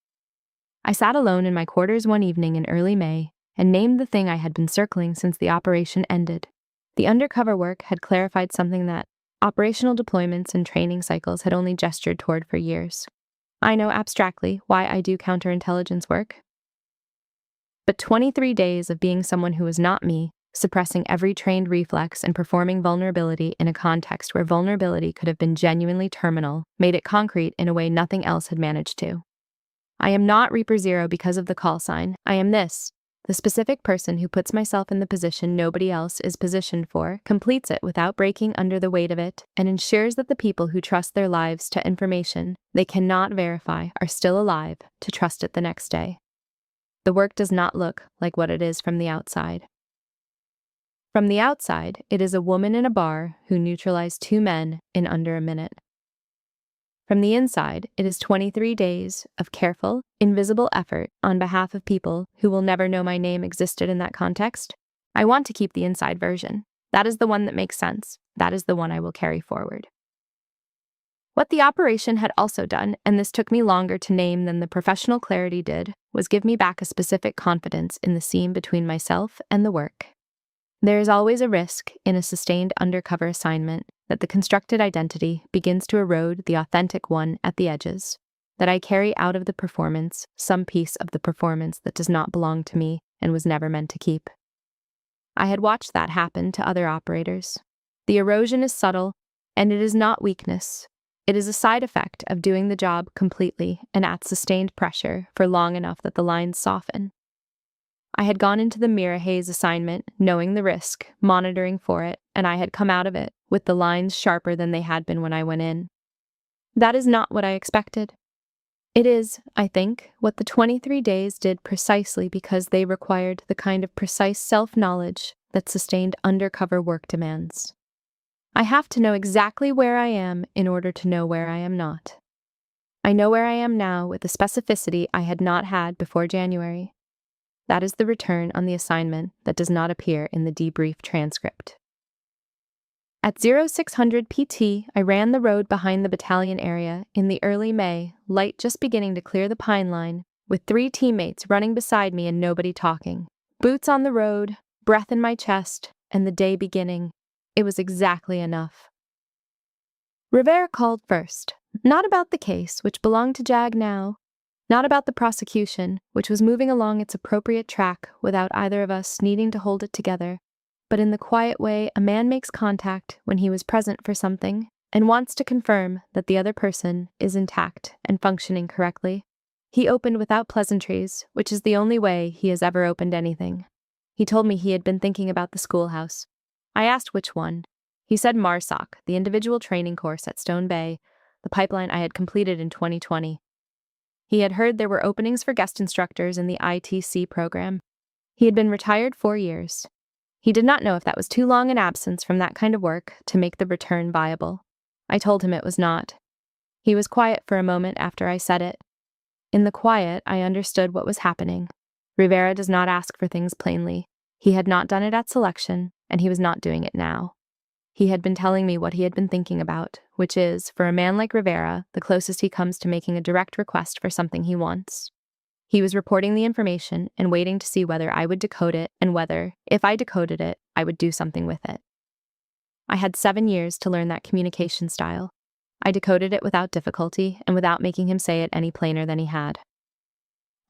I sat alone in my quarters one evening in early May and named the thing I had been circling since the operation ended. The undercover work had clarified something that operational deployments and training cycles had only gestured toward for years. I know abstractly why I do counterintelligence work. But 23 days of being someone who was not me, suppressing every trained reflex and performing vulnerability in a context where vulnerability could have been genuinely terminal, made it concrete in a way nothing else had managed to. I am not Reaper Zero because of the call sign. I am this. The specific person who puts myself in the position nobody else is positioned for, completes it without breaking under the weight of it, and ensures that the people who trust their lives to information they cannot verify are still alive to trust it the next day. The work does not look like what it is from the outside. From the outside, it is a woman in a bar who neutralized 2 men in under a minute. From the inside, it is 23 days of careful, invisible effort on behalf of people who will never know my name existed in that context. I want to keep the inside version. That is the one that makes sense. That is the one I will carry forward. What the operation had also done, and this took me longer to name than the professional clarity did, was give me back a specific confidence in the seam between myself and the work. There is always a risk in a sustained undercover assignment that the constructed identity begins to erode the authentic one at the edges, that I carry out of the performance some piece of the performance that does not belong to me and was never meant to keep. I had watched that happen to other operators. The erosion is subtle, and it is not weakness. It is a side effect of doing the job completely and at sustained pressure for long enough that the lines soften. I had gone into the Mira Hayes assignment, knowing the risk, monitoring for it, and I had come out of it with the lines sharper than they had been when I went in. That is not what I expected. It is, I think, what the 23 days did precisely because they required the kind of precise self-knowledge that sustained undercover work demands. I have to know exactly where I am in order to know where I am not. I know where I am now with a specificity I had not had before January. That is the return on the assignment that does not appear in the debrief transcript. At 0600 PT, I ran the road behind the battalion area in the early May, light just beginning to clear the pine line, with 3 teammates running beside me and nobody talking. Boots on the road, breath in my chest, and the day beginning. It was exactly enough. Rivera called first, not about the case, which belonged to JAG now, not about the prosecution, which was moving along its appropriate track without either of us needing to hold it together, but in the quiet way a man makes contact when he was present for something and wants to confirm that the other person is intact and functioning correctly. He opened without pleasantries, which is the only way he has ever opened anything. He told me he had been thinking about the schoolhouse. I asked which one. He said MARSOC, the individual training course at Stone Bay, the pipeline I had completed in 2020. He had heard there were openings for guest instructors in the ITC program. He had been retired 4 years. He did not know if that was too long an absence from that kind of work to make the return viable. I told him it was not. He was quiet for a moment after I said it. In the quiet, I understood what was happening. Rivera does not ask for things plainly. He had not done it at selection, and he was not doing it now. He had been telling me what he had been thinking about, which is, for a man like Rivera, the closest he comes to making a direct request for something he wants. He was reporting the information and waiting to see whether I would decode it and whether, if I decoded it, I would do something with it. I had 7 years to learn that communication style. I decoded it without difficulty and without making him say it any plainer than he had.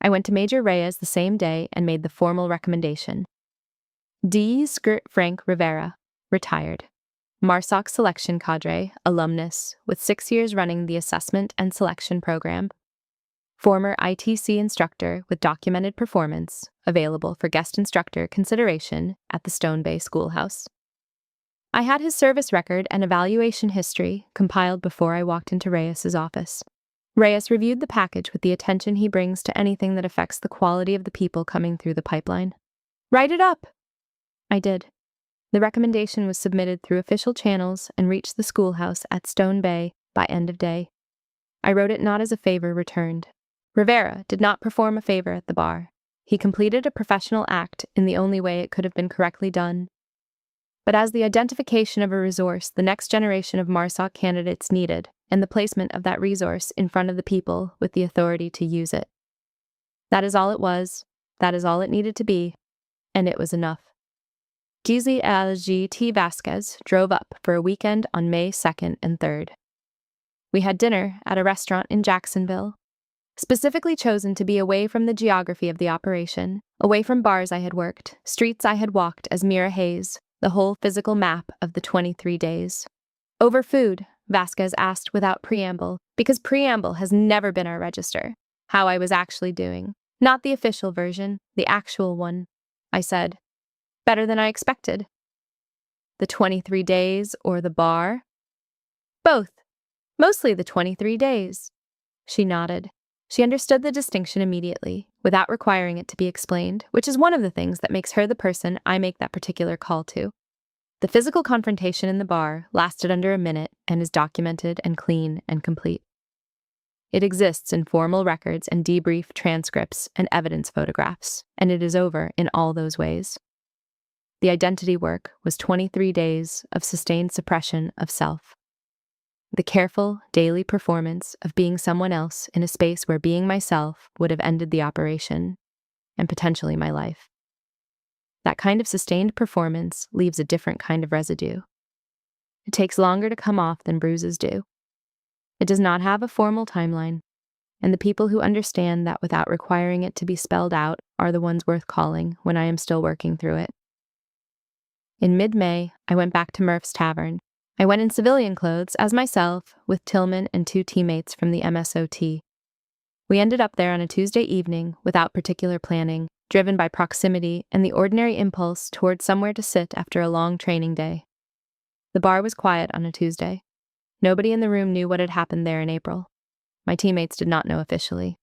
I went to Major Reyes the same day and made the formal recommendation. D. Skirt Frank Rivera, retired. MARSOC selection cadre, alumnus, with 6 years running the assessment and selection program. Former ITC instructor with documented performance, available for guest instructor consideration at the Stone Bay Schoolhouse. I had his service record and evaluation history compiled before I walked into Reyes's office. Reyes reviewed the package with the attention he brings to anything that affects the quality of the people coming through the pipeline. "Write it up!" I did. The recommendation was submitted through official channels and reached the schoolhouse at Stone Bay by end of day. I wrote it not as a favor returned. Rivera did not perform a favor at the bar. He completed a professional act in the only way it could have been correctly done. But as the identification of a resource the next generation of MARSOC candidates needed, and the placement of that resource in front of the people with the authority to use it. That is all it was, that is all it needed to be, and it was enough. Gisli L.G.T. Vasquez drove up for a weekend on May 2nd and 3rd. We had dinner at a restaurant in Jacksonville, specifically chosen to be away from the geography of the operation, away from bars I had worked, streets I had walked as Mira Hayes, the whole physical map of the 23 days. Over food, Vasquez asked without preamble, because preamble has never been our register, how I was actually doing. Not the official version, the actual one. I said, "Better than I expected." "The 23 days or the bar?" "Both. Mostly the 23 days. She nodded. She understood the distinction immediately, without requiring it to be explained, which is one of the things that makes her the person I make that particular call to. The physical confrontation in the bar lasted under a minute and is documented and clean and complete. It exists in formal records and debrief transcripts and evidence photographs, and it is over in all those ways. The identity work was 23 days of sustained suppression of self. The careful, daily performance of being someone else in a space where being myself would have ended the operation, and potentially my life. That kind of sustained performance leaves a different kind of residue. It takes longer to come off than bruises do. It does not have a formal timeline, and the people who understand that without requiring it to be spelled out are the ones worth calling when I am still working through it. In mid-May, I went back to Murph's Tavern. I went in civilian clothes as myself with Tillman and 2 teammates from the MSOT. We ended up there on a Tuesday evening without particular planning, driven by proximity and the ordinary impulse toward somewhere to sit after a long training day. The bar was quiet on a Tuesday. Nobody in the room knew what had happened there in April. My teammates did not know officially.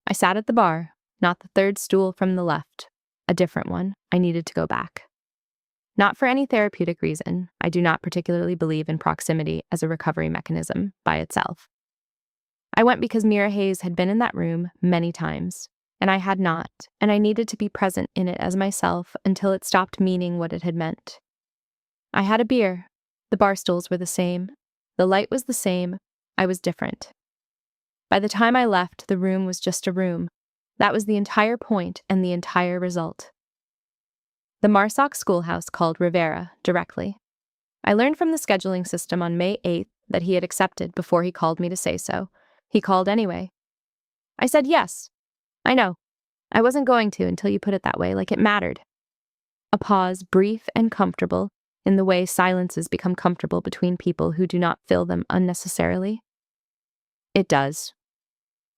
I sat at the bar, not the third stool from the left, a different one. I needed to go back. Not for any therapeutic reason. I do not particularly believe in proximity as a recovery mechanism by itself. I went because Mira Hayes had been in that room many times, and I had not, and I needed to be present in it as myself until it stopped meaning what it had meant. I had a beer. The bar stools were the same. The light was the same. I was different. By the time I left, the room was just a room. That was the entire point and the entire result. The MARSOC schoolhouse called Rivera directly. I learned from the scheduling system on May 8th that he had accepted before he called me to say so. He called anyway. I said yes. I know. I wasn't going to until you put it that way, like it mattered. A pause, brief and comfortable, in the way silences become comfortable between people who do not fill them unnecessarily. It does.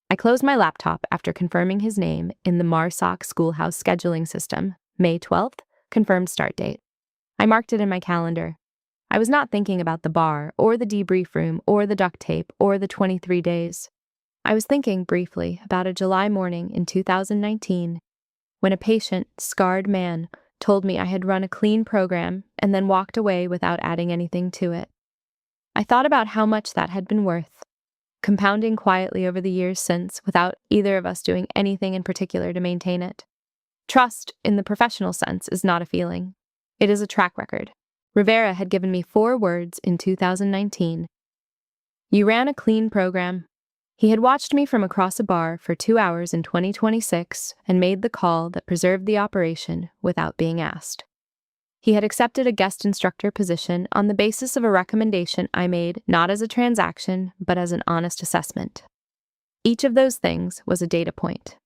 I closed my laptop after confirming his name in the MARSOC schoolhouse scheduling system, May 12th, confirmed start date. I marked it in my calendar. I was not thinking about the bar, or the debrief room, or the duct tape, or the 23 days. I was thinking briefly about a July morning in 2019, when a patient, scarred man told me I had run a clean program and then walked away without adding anything to it. I thought about how much that had been worth, compounding quietly over the years since without either of us doing anything in particular to maintain it. Trust, in the professional sense, is not a feeling. It is a track record. Rivera had given me 4 words in 2019. You ran a clean program. He had watched me from across a bar for 2 hours in 2026 and made the call that preserved the operation without being asked. He had accepted a guest instructor position on the basis of a recommendation I made not as a transaction, but as an honest assessment. Each of those things was a data point.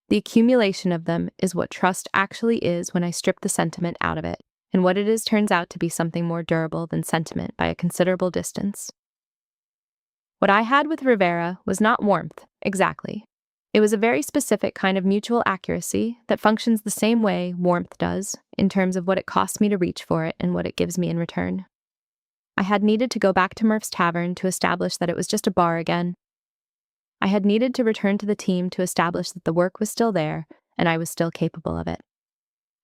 The accumulation of them is what trust actually is when I strip the sentiment out of it, and what it is turns out to be something more durable than sentiment by a considerable distance. What I had with Rivera was not warmth, exactly. It was a very specific kind of mutual accuracy that functions the same way warmth does, in terms of what it costs me to reach for it and what it gives me in return. I had needed to go back to Murph's Tavern to establish that it was just a bar again. I had needed to return to the team to establish that the work was still there and I was still capable of it.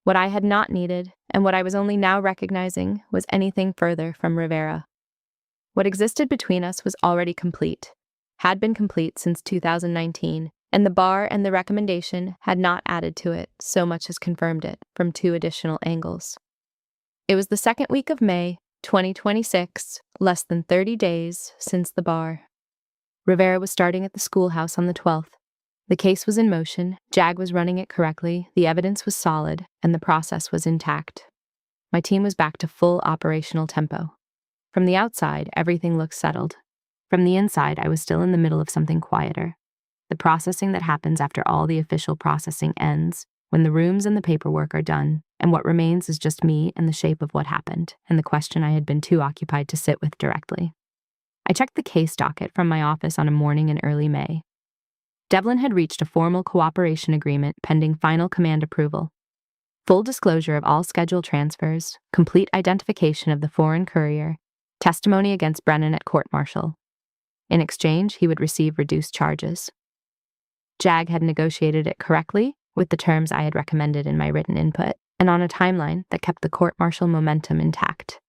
What I had not needed, and what I was only now recognizing, was anything further from Rivera. What existed between us was already complete, had been complete since 2019, and the bar and the recommendation had not added to it so much as confirmed it from 2 additional angles. It was the second week of May, 2026, less than 30 days since the bar. Rivera was starting at the schoolhouse on the 12th. The case was in motion, JAG was running it correctly, the evidence was solid, and the process was intact. My team was back to full operational tempo. From the outside, everything looked settled. From the inside, I was still in the middle of something quieter. The processing that happens after all the official processing ends, when the rooms and the paperwork are done, and what remains is just me and the shape of what happened, and the question I had been too occupied to sit with directly. I checked the case docket from my office on a morning in early May. Devlin had reached a formal cooperation agreement pending final command approval. Full disclosure of all schedule transfers, complete identification of the foreign courier, testimony against Brennan at court-martial. In exchange, he would receive reduced charges. JAG had negotiated it correctly, with the terms I had recommended in my written input, and on a timeline that kept the court-martial momentum intact.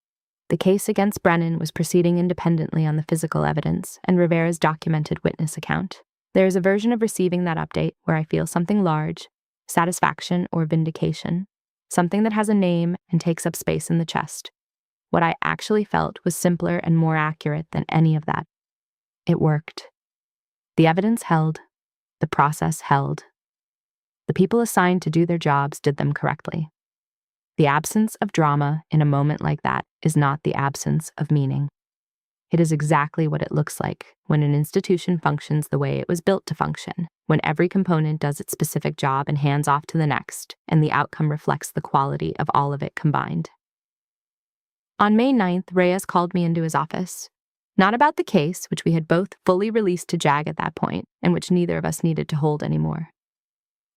The case against Brennan was proceeding independently on the physical evidence and Rivera's documented witness account. There is a version of receiving that update where I feel something large, satisfaction or vindication, something that has a name and takes up space in the chest. What I actually felt was simpler and more accurate than any of that. It worked. The evidence held. The process held. The people assigned to do their jobs did them correctly. The absence of drama in a moment like that is not the absence of meaning. It is exactly what it looks like when an institution functions the way it was built to function, when every component does its specific job and hands off to the next, and the outcome reflects the quality of all of it combined. On May 9th, Reyes called me into his office. Not about the case, which we had both fully released to JAG at that point, and which neither of us needed to hold anymore.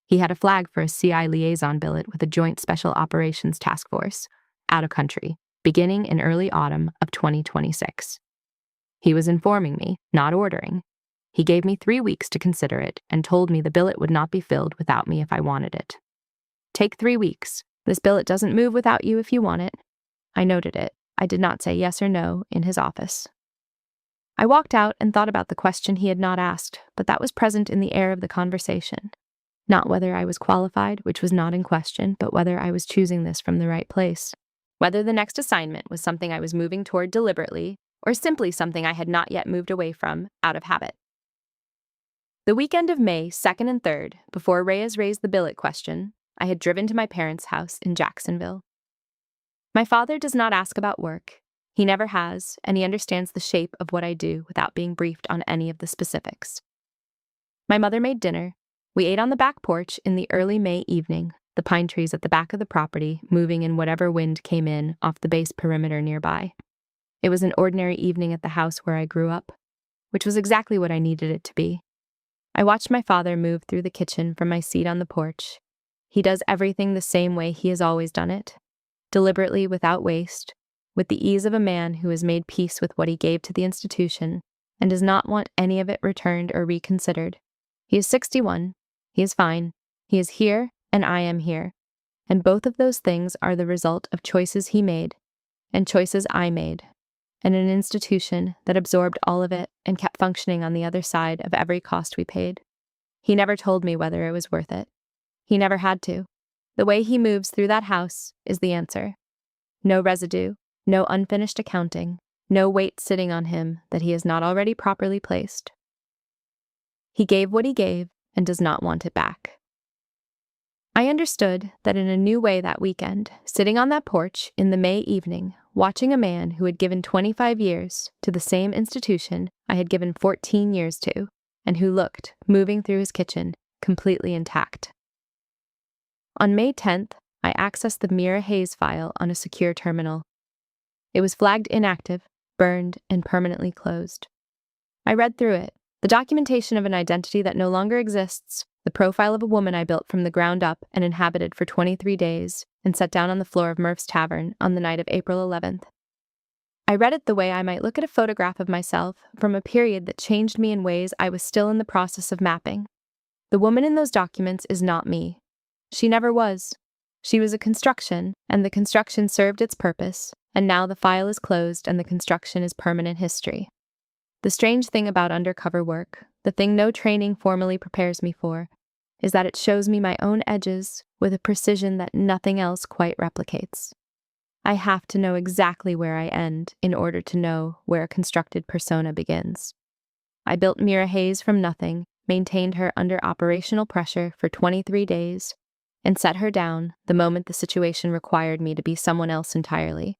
He had a flag for a CI liaison billet with a joint special operations task force, out of country, beginning in early autumn of 2026. He was informing me, not ordering. He gave me 3 weeks to consider it and told me the billet would not be filled without me if I wanted it. Take 3 weeks. This billet doesn't move without you if you want it. I noted it. I did not say yes or no in his office. I walked out and thought about the question he had not asked, but that was present in the air of the conversation. Not whether I was qualified, which was not in question, but whether I was choosing this from the right place. Whether the next assignment was something I was moving toward deliberately, or simply something I had not yet moved away from, out of habit. The weekend of May 2nd and 3rd, before Reyes raised the billet question, I had driven to my parents' house in Jacksonville. My father does not ask about work. He never has, and he understands the shape of what I do without being briefed on any of the specifics. My mother made dinner. We ate on the back porch in the early May evening, the pine trees at the back of the property moving in whatever wind came in off the base perimeter nearby. It was an ordinary evening at the house where I grew up, which was exactly what I needed it to be. I watched my father move through the kitchen from my seat on the porch. He does everything the same way he has always done it, deliberately, without waste, with the ease of a man who has made peace with what he gave to the institution and does not want any of it returned or reconsidered. He is 61. He is fine. He is here, and I am here. And both of those things are the result of choices he made, and choices I made, and an institution that absorbed all of it and kept functioning on the other side of every cost we paid. He never told me whether it was worth it. He never had to. The way he moves through that house is the answer. No residue, no unfinished accounting, no weight sitting on him that he has not already properly placed. He gave what he gave and does not want it back. I understood that in a new way that weekend, sitting on that porch in the May evening, watching a man who had given 25 years to the same institution I had given 14 years to, and who looked, moving through his kitchen, completely intact. On May 10th, I accessed the Mira Hayes file on a secure terminal. It was flagged inactive, burned, and permanently closed. I read through it. The documentation of an identity that no longer exists, the profile of a woman I built from the ground up and inhabited for 23 days, and set down on the floor of Murph's Tavern on the night of April 11th. I read it the way I might look at a photograph of myself from a period that changed me in ways I was still in the process of mapping. The woman in those documents is not me. She never was. She was a construction, and the construction served its purpose, and now the file is closed and the construction is permanent history. The strange thing about undercover work, the thing no training formally prepares me for, is that it shows me my own edges with a precision that nothing else quite replicates. I have to know exactly where I end in order to know where a constructed persona begins. I built Mira Hayes from nothing, maintained her under operational pressure for 23 days, and set her down the moment the situation required me to be someone else entirely.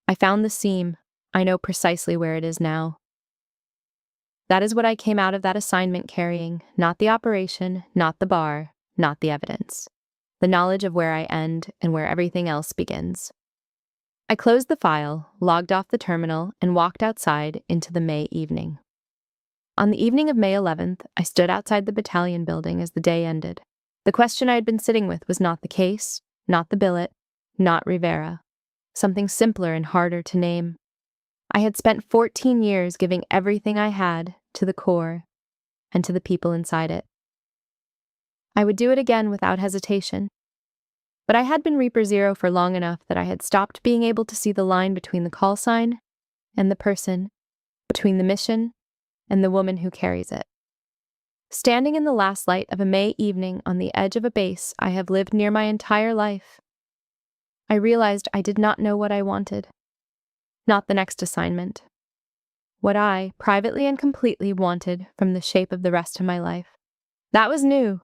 I found the seam. I know precisely where it is now. That is what I came out of that assignment carrying, not the operation, not the bar, not the evidence. The knowledge of where I end and where everything else begins. I closed the file, logged off the terminal, and walked outside into the May evening. On the evening of May 11th, I stood outside the battalion building as the day ended. The question I had been sitting with was not the case, not the billet, not Rivera. Something simpler and harder to name. I had spent 14 years giving everything I had to the Corps and to the people inside it. I would do it again without hesitation. But I had been Reaper Zero for long enough that I had stopped being able to see the line between the call sign and the person, between the mission and the woman who carries it. Standing in the last light of a May evening on the edge of a base I have lived near my entire life, I realized I did not know what I wanted. Not the next assignment. What I, privately and completely, wanted from the shape of the rest of my life. That was new.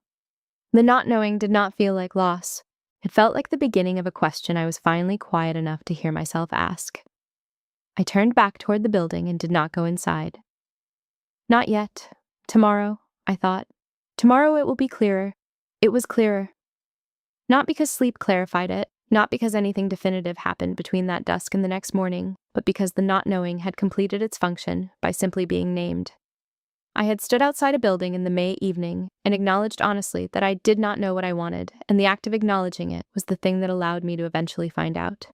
The not knowing did not feel like loss. It felt like the beginning of a question I was finally quiet enough to hear myself ask. I turned back toward the building and did not go inside. Not yet. Tomorrow, I thought. Tomorrow it will be clearer. It was clearer. Not because sleep clarified it, not because anything definitive happened between that dusk and the next morning, but because the not knowing had completed its function by simply being named. I had stood outside a building in the May evening and acknowledged honestly that I did not know what I wanted, and the act of acknowledging it was the thing that allowed me to eventually find out.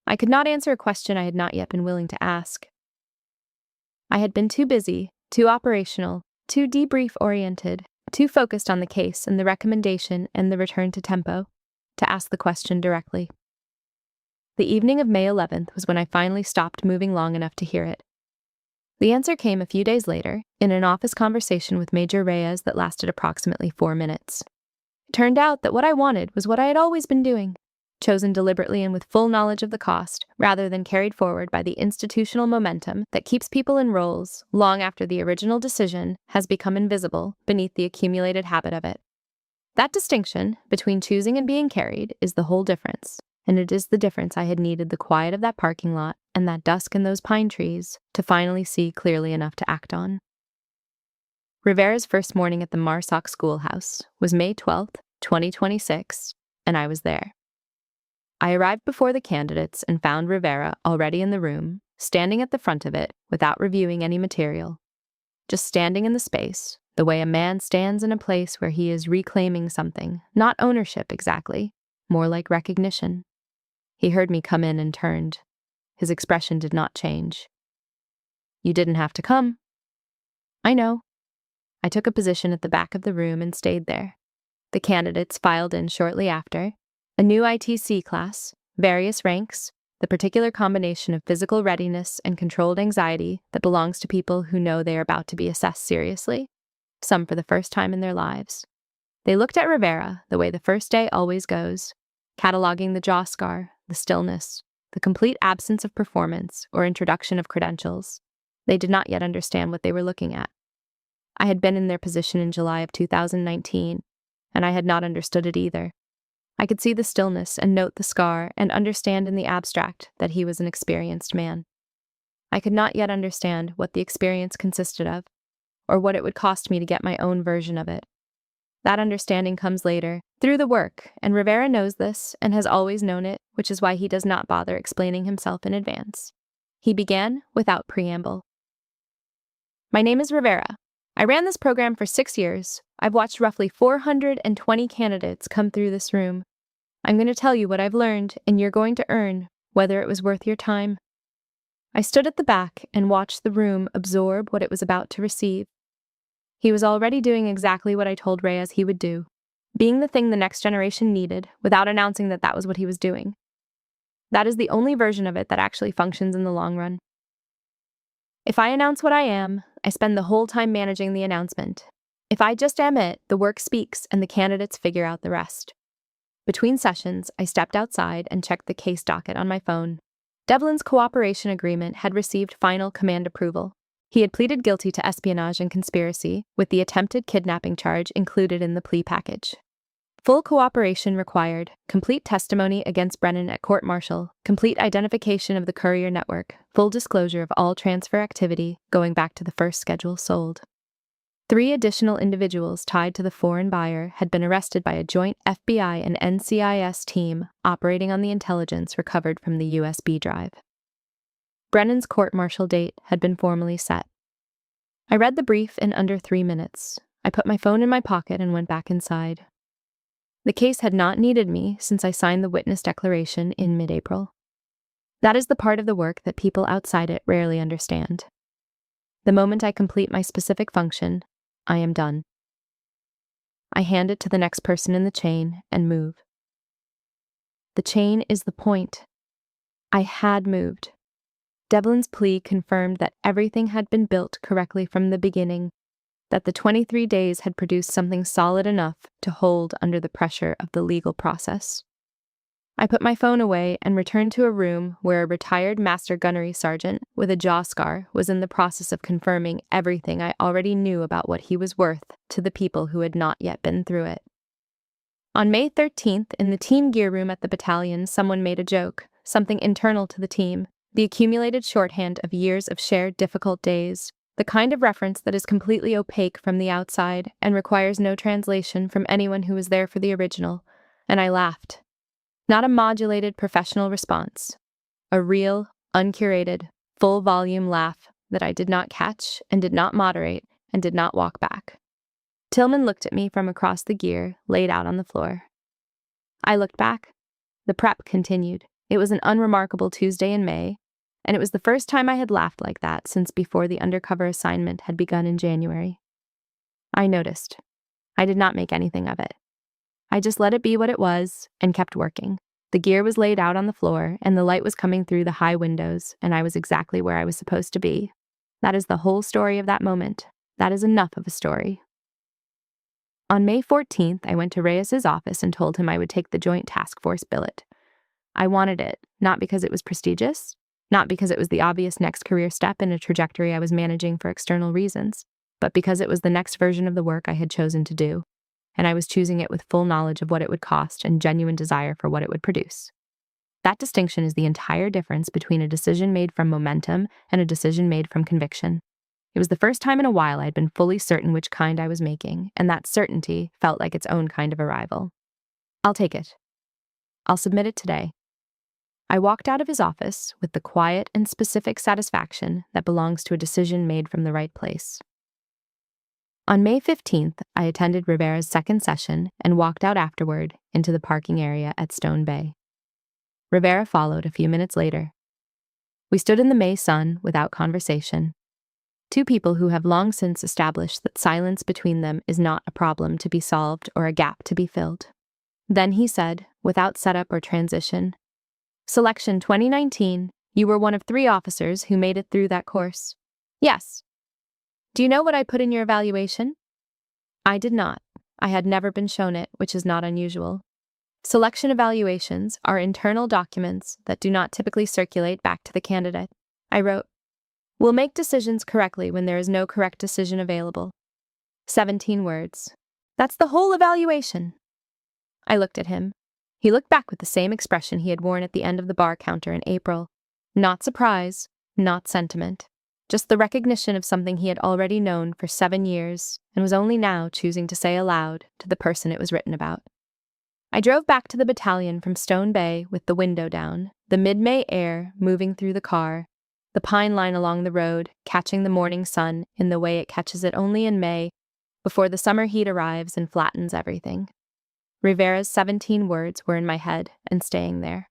I could not answer a question I had not yet been willing to ask. I had been too busy, too operational, too debrief-oriented, too focused on the case and the recommendation and the return to tempo, to ask the question directly. The evening of May 11th was when I finally stopped moving long enough to hear it. The answer came a few days later, in an office conversation with Major Reyes that lasted approximately 4 minutes. It turned out that what I wanted was what I had always been doing, chosen deliberately and with full knowledge of the cost, rather than carried forward by the institutional momentum that keeps people in roles long after the original decision has become invisible beneath the accumulated habit of it. That distinction between choosing and being carried is the whole difference, and it is the difference I had needed the quiet of that parking lot and that dusk in those pine trees to finally see clearly enough to act on. Rivera's first morning at the MARSOC schoolhouse was May 12th, 2026, and I was there. I arrived before the candidates and found Rivera already in the room, standing at the front of it without reviewing any material. Just standing in the space, the way a man stands in a place where he is reclaiming something, not ownership exactly, more like recognition. He heard me come in and turned. His expression did not change. "You didn't have to come." "I know." I took a position at the back of the room and stayed there. The candidates filed in shortly after. A new ITC class, various ranks, the particular combination of physical readiness and controlled anxiety that belongs to people who know they are about to be assessed seriously, some for the first time in their lives. They looked at Rivera the way the first day always goes, cataloging the jaw scar, the stillness, the complete absence of performance or introduction of credentials. They did not yet understand what they were looking at. I had been in their position in July of 2019, and I had not understood it either. I could see the stillness and note the scar and understand in the abstract that he was an experienced man. I could not yet understand what the experience consisted of, or what it would cost me to get my own version of it. That understanding comes later, through the work, and Rivera knows this and has always known it, which is why he does not bother explaining himself in advance. He began without preamble. My name is Rivera. I ran this program for 6 years. I've watched roughly 420 candidates come through this room. I'm going to tell you what I've learned, and you're going to earn whether it was worth your time. I stood at the back and watched the room absorb what it was about to receive. He was already doing exactly what I told Reyes he would do, being the thing the next generation needed without announcing that that was what he was doing. That is the only version of it that actually functions in the long run. If I announce what I am, I spend the whole time managing the announcement. If I just am it, the work speaks and the candidates figure out the rest. Between sessions, I stepped outside and checked the case docket on my phone. Devlin's cooperation agreement had received final command approval. He had pleaded guilty to espionage and conspiracy, with the attempted kidnapping charge included in the plea package. Full cooperation required, complete testimony against Brennan at court-martial, complete identification of the courier network, full disclosure of all transfer activity going back to the first schedule sold. 3 additional individuals tied to the foreign buyer had been arrested by a joint FBI and NCIS team operating on the intelligence recovered from the USB drive. Brennan's court-martial date had been formally set. I read the brief in under 3 minutes. I put my phone in my pocket and went back inside. The case had not needed me since I signed the witness declaration in mid-April. That is the part of the work that people outside it rarely understand. The moment I complete my specific function, I am done. I hand it to the next person in the chain and move. The chain is the point. I had moved. Devlin's plea confirmed that everything had been built correctly from the beginning, that the 23 days had produced something solid enough to hold under the pressure of the legal process. I put my phone away and returned to a room where a retired master gunnery sergeant with a jaw scar was in the process of confirming everything I already knew about what he was worth to the people who had not yet been through it. On May 13th, in the team gear room at the battalion, someone made a joke, something internal to the team, the accumulated shorthand of years of shared difficult days, the kind of reference that is completely opaque from the outside and requires no translation from anyone who was there for the original, and I laughed. Not a modulated professional response. A real, uncurated, full-volume laugh that I did not catch and did not moderate and did not walk back. Tillman looked at me from across the gear laid out on the floor. I looked back. The prep continued. It was an unremarkable Tuesday in May, and it was the first time I had laughed like that since before the undercover assignment had begun in January. I noticed. I did not make anything of it. I just let it be what it was and kept working. The gear was laid out on the floor, and the light was coming through the high windows, and I was exactly where I was supposed to be. That is the whole story of that moment. That is enough of a story. On May 14th, I went to Reyes's office and told him I would take the Joint Task Force billet. I wanted it, not because it was prestigious, not because it was the obvious next career step in a trajectory I was managing for external reasons, but because it was the next version of the work I had chosen to do, and I was choosing it with full knowledge of what it would cost and genuine desire for what it would produce. That distinction is the entire difference between a decision made from momentum and a decision made from conviction. It was the first time in a while I had been fully certain which kind I was making, and that certainty felt like its own kind of arrival. I'll take it. I'll submit it today. I walked out of his office with the quiet and specific satisfaction that belongs to a decision made from the right place. On May 15th, I attended Rivera's second session and walked out afterward into the parking area at Stone Bay. Rivera followed a few minutes later. We stood in the May sun without conversation. Two people who have long since established that silence between them is not a problem to be solved or a gap to be filled. Then he said, without setup or transition, "Selection 2019, you were one of 3 officers who made it through that course." "Yes." "Do you know what I put in your evaluation?" I did not. I had never been shown it, which is not unusual. Selection evaluations are internal documents that do not typically circulate back to the candidate. I wrote, "We'll make decisions correctly when there is no correct decision available." 17 words. That's the whole evaluation. I looked at him. He looked back with the same expression he had worn at the end of the bar counter in April. Not surprise, not sentiment. just the recognition of something he had already known for 7 years and was only now choosing to say aloud to the person it was written about. I drove back to the battalion from Stone Bay with the window down, the mid-May air moving through the car, the pine line along the road catching the morning sun in the way it catches it only in May, before the summer heat arrives and flattens everything. Rivera's 17 words were in my head and staying there.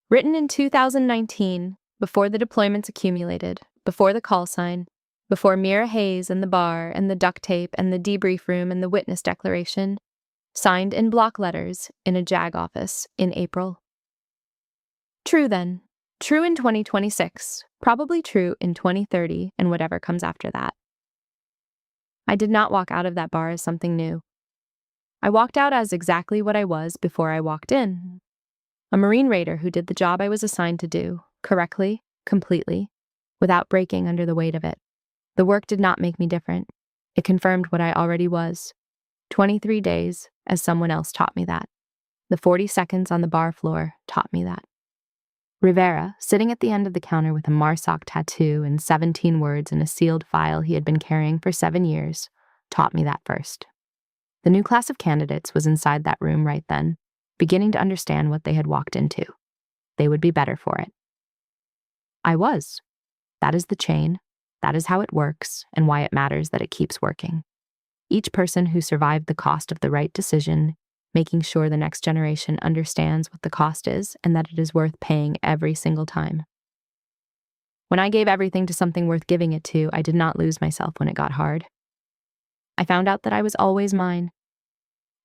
Written in 2019, before the deployments accumulated, before the call sign, before Mira Hayes and the bar and the duct tape and the debrief room and the witness declaration, signed in block letters in a JAG office in April. True then. True in 2026, probably true in 2030 and whatever comes after that. I did not walk out of that bar as something new. I walked out as exactly what I was before I walked in. A Marine Raider who did the job I was assigned to do, correctly, completely, without breaking under the weight of it. The work did not make me different. It confirmed what I already was. 23 days, as someone else taught me that. The 40 seconds on the bar floor taught me that. Rivera, sitting at the end of the counter with a MARSOC tattoo and 17 words in a sealed file he had been carrying for 7 years, taught me that first. The new class of candidates was inside that room right then, beginning to understand what they had walked into. They would be better for it. I was. That is the chain. That is how it works and why it matters that it keeps working. Each person who survived the cost of the right decision, making sure the next generation understands what the cost is and that it is worth paying every single time. When I gave everything to something worth giving it to, I did not lose myself when it got hard. I found out that I was always mine.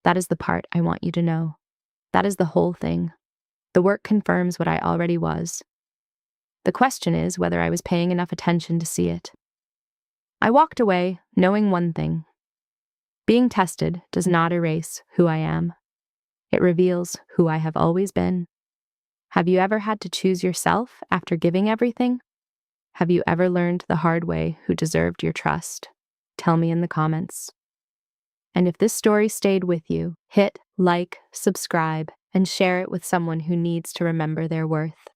That is the part I want you to know. That is the whole thing. The work confirms what I already was. The question is whether I was paying enough attention to see it. I walked away knowing one thing. Being tested does not erase who I am. It reveals who I have always been. Have you ever had to choose yourself after giving everything? Have you ever learned the hard way who deserved your trust? Tell me in the comments. And if this story stayed with you, hit like, subscribe, and share it with someone who needs to remember their worth.